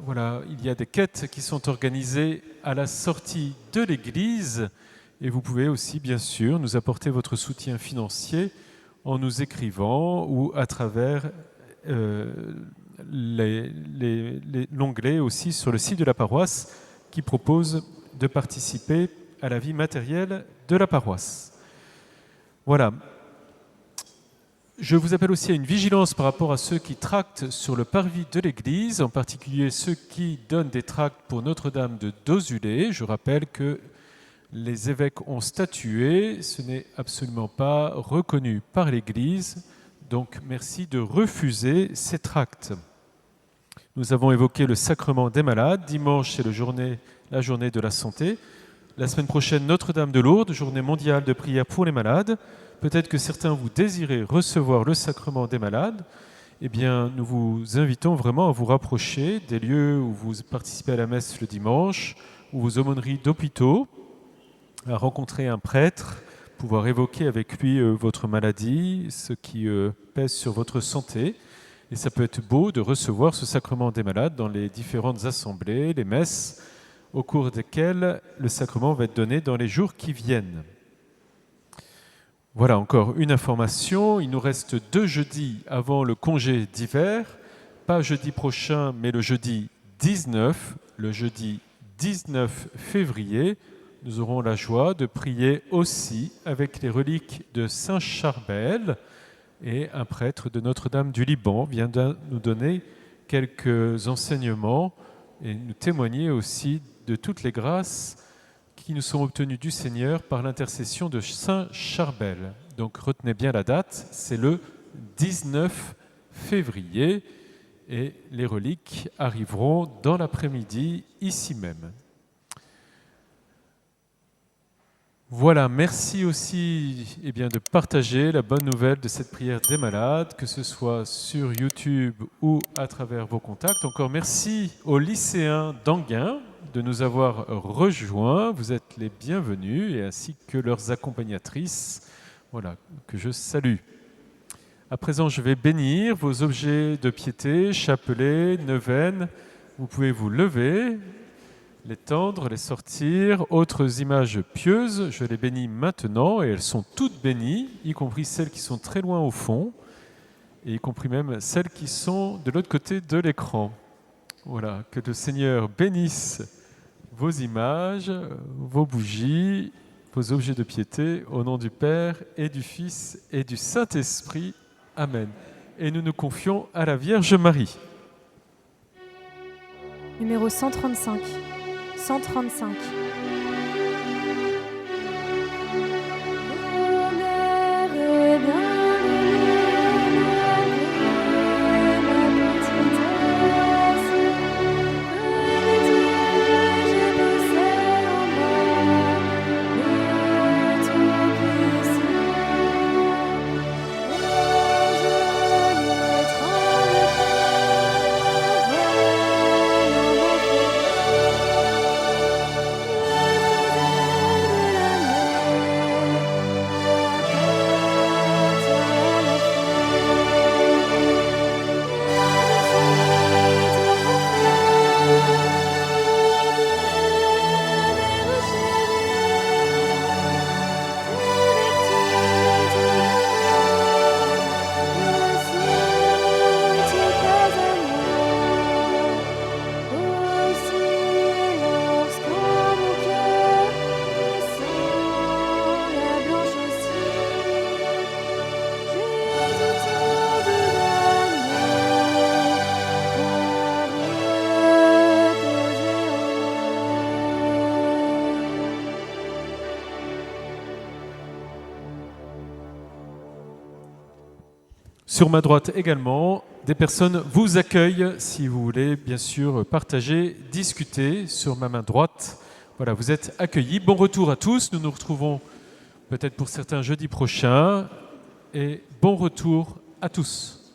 Voilà, il y a des quêtes qui sont organisées à la sortie de l'église et vous pouvez aussi, bien sûr, nous apporter votre soutien financier en nous écrivant ou à travers l'onglet aussi sur le site de la paroisse qui propose de participer à la vie matérielle de la paroisse. Voilà. Je vous appelle aussi à une vigilance par rapport à ceux qui tractent sur le parvis de l'église, en particulier ceux qui donnent des tracts pour Notre-Dame de Dozulé. Je rappelle que les évêques ont statué, ce n'est absolument pas reconnu par l'église. Donc, merci de refuser ces tracts. Nous avons évoqué le sacrement des malades. Dimanche, c'est la journée de la santé. La semaine prochaine, Notre-Dame de Lourdes, journée mondiale de prière pour les malades. Peut-être que certains vous désirez recevoir le sacrement des malades. Eh bien, nous vous invitons vraiment à vous rapprocher des lieux où vous participez à la messe le dimanche, ou vos aumôneries d'hôpitaux, à rencontrer un prêtre, pouvoir évoquer avec lui votre maladie, ce qui pèse sur votre santé. Et ça peut être beau de recevoir ce sacrement des malades dans les différentes assemblées, les messes, au cours desquelles le sacrement va être donné dans les jours qui viennent. Voilà encore une information. Il nous reste 2 jeudis avant le congé d'hiver. Pas jeudi prochain, mais le jeudi 19. Le jeudi 19 février. Nous aurons la joie de prier aussi avec les reliques de Saint Charbel, et un prêtre de Notre-Dame du Liban vient de nous donner quelques enseignements et nous témoigner aussi de toutes les grâces qui nous sont obtenues du Seigneur par l'intercession de Saint Charbel. Donc retenez bien la date, c'est le 19 février et les reliques arriveront dans l'après-midi ici même. Voilà, merci aussi de partager la bonne nouvelle de cette prière des malades, que ce soit sur YouTube ou à travers vos contacts. Encore merci aux lycéens d'Anguin de nous avoir rejoints. Vous êtes les bienvenus, et ainsi que leurs accompagnatrices, voilà, que je salue. À présent, je vais bénir vos objets de piété, chapelets, neuvaines. Vous pouvez vous lever, les tendre, les sortir. Autres images pieuses, je les bénis maintenant, et elles sont toutes bénies, y compris celles qui sont très loin au fond, et y compris même celles qui sont de l'autre côté de l'écran. Voilà, que le Seigneur bénisse vos images, vos bougies, vos objets de piété, au nom du Père et du Fils et du Saint-Esprit. Amen. Et nous nous confions à la Vierge Marie.
Numéro 135. 135.
Sur ma droite également, des personnes vous accueillent si vous voulez bien sûr partager, discuter. Sur ma main droite, voilà, vous êtes accueillis. Bon retour à tous. Nous nous retrouvons peut-être pour certains jeudi prochain. Et bon retour à tous.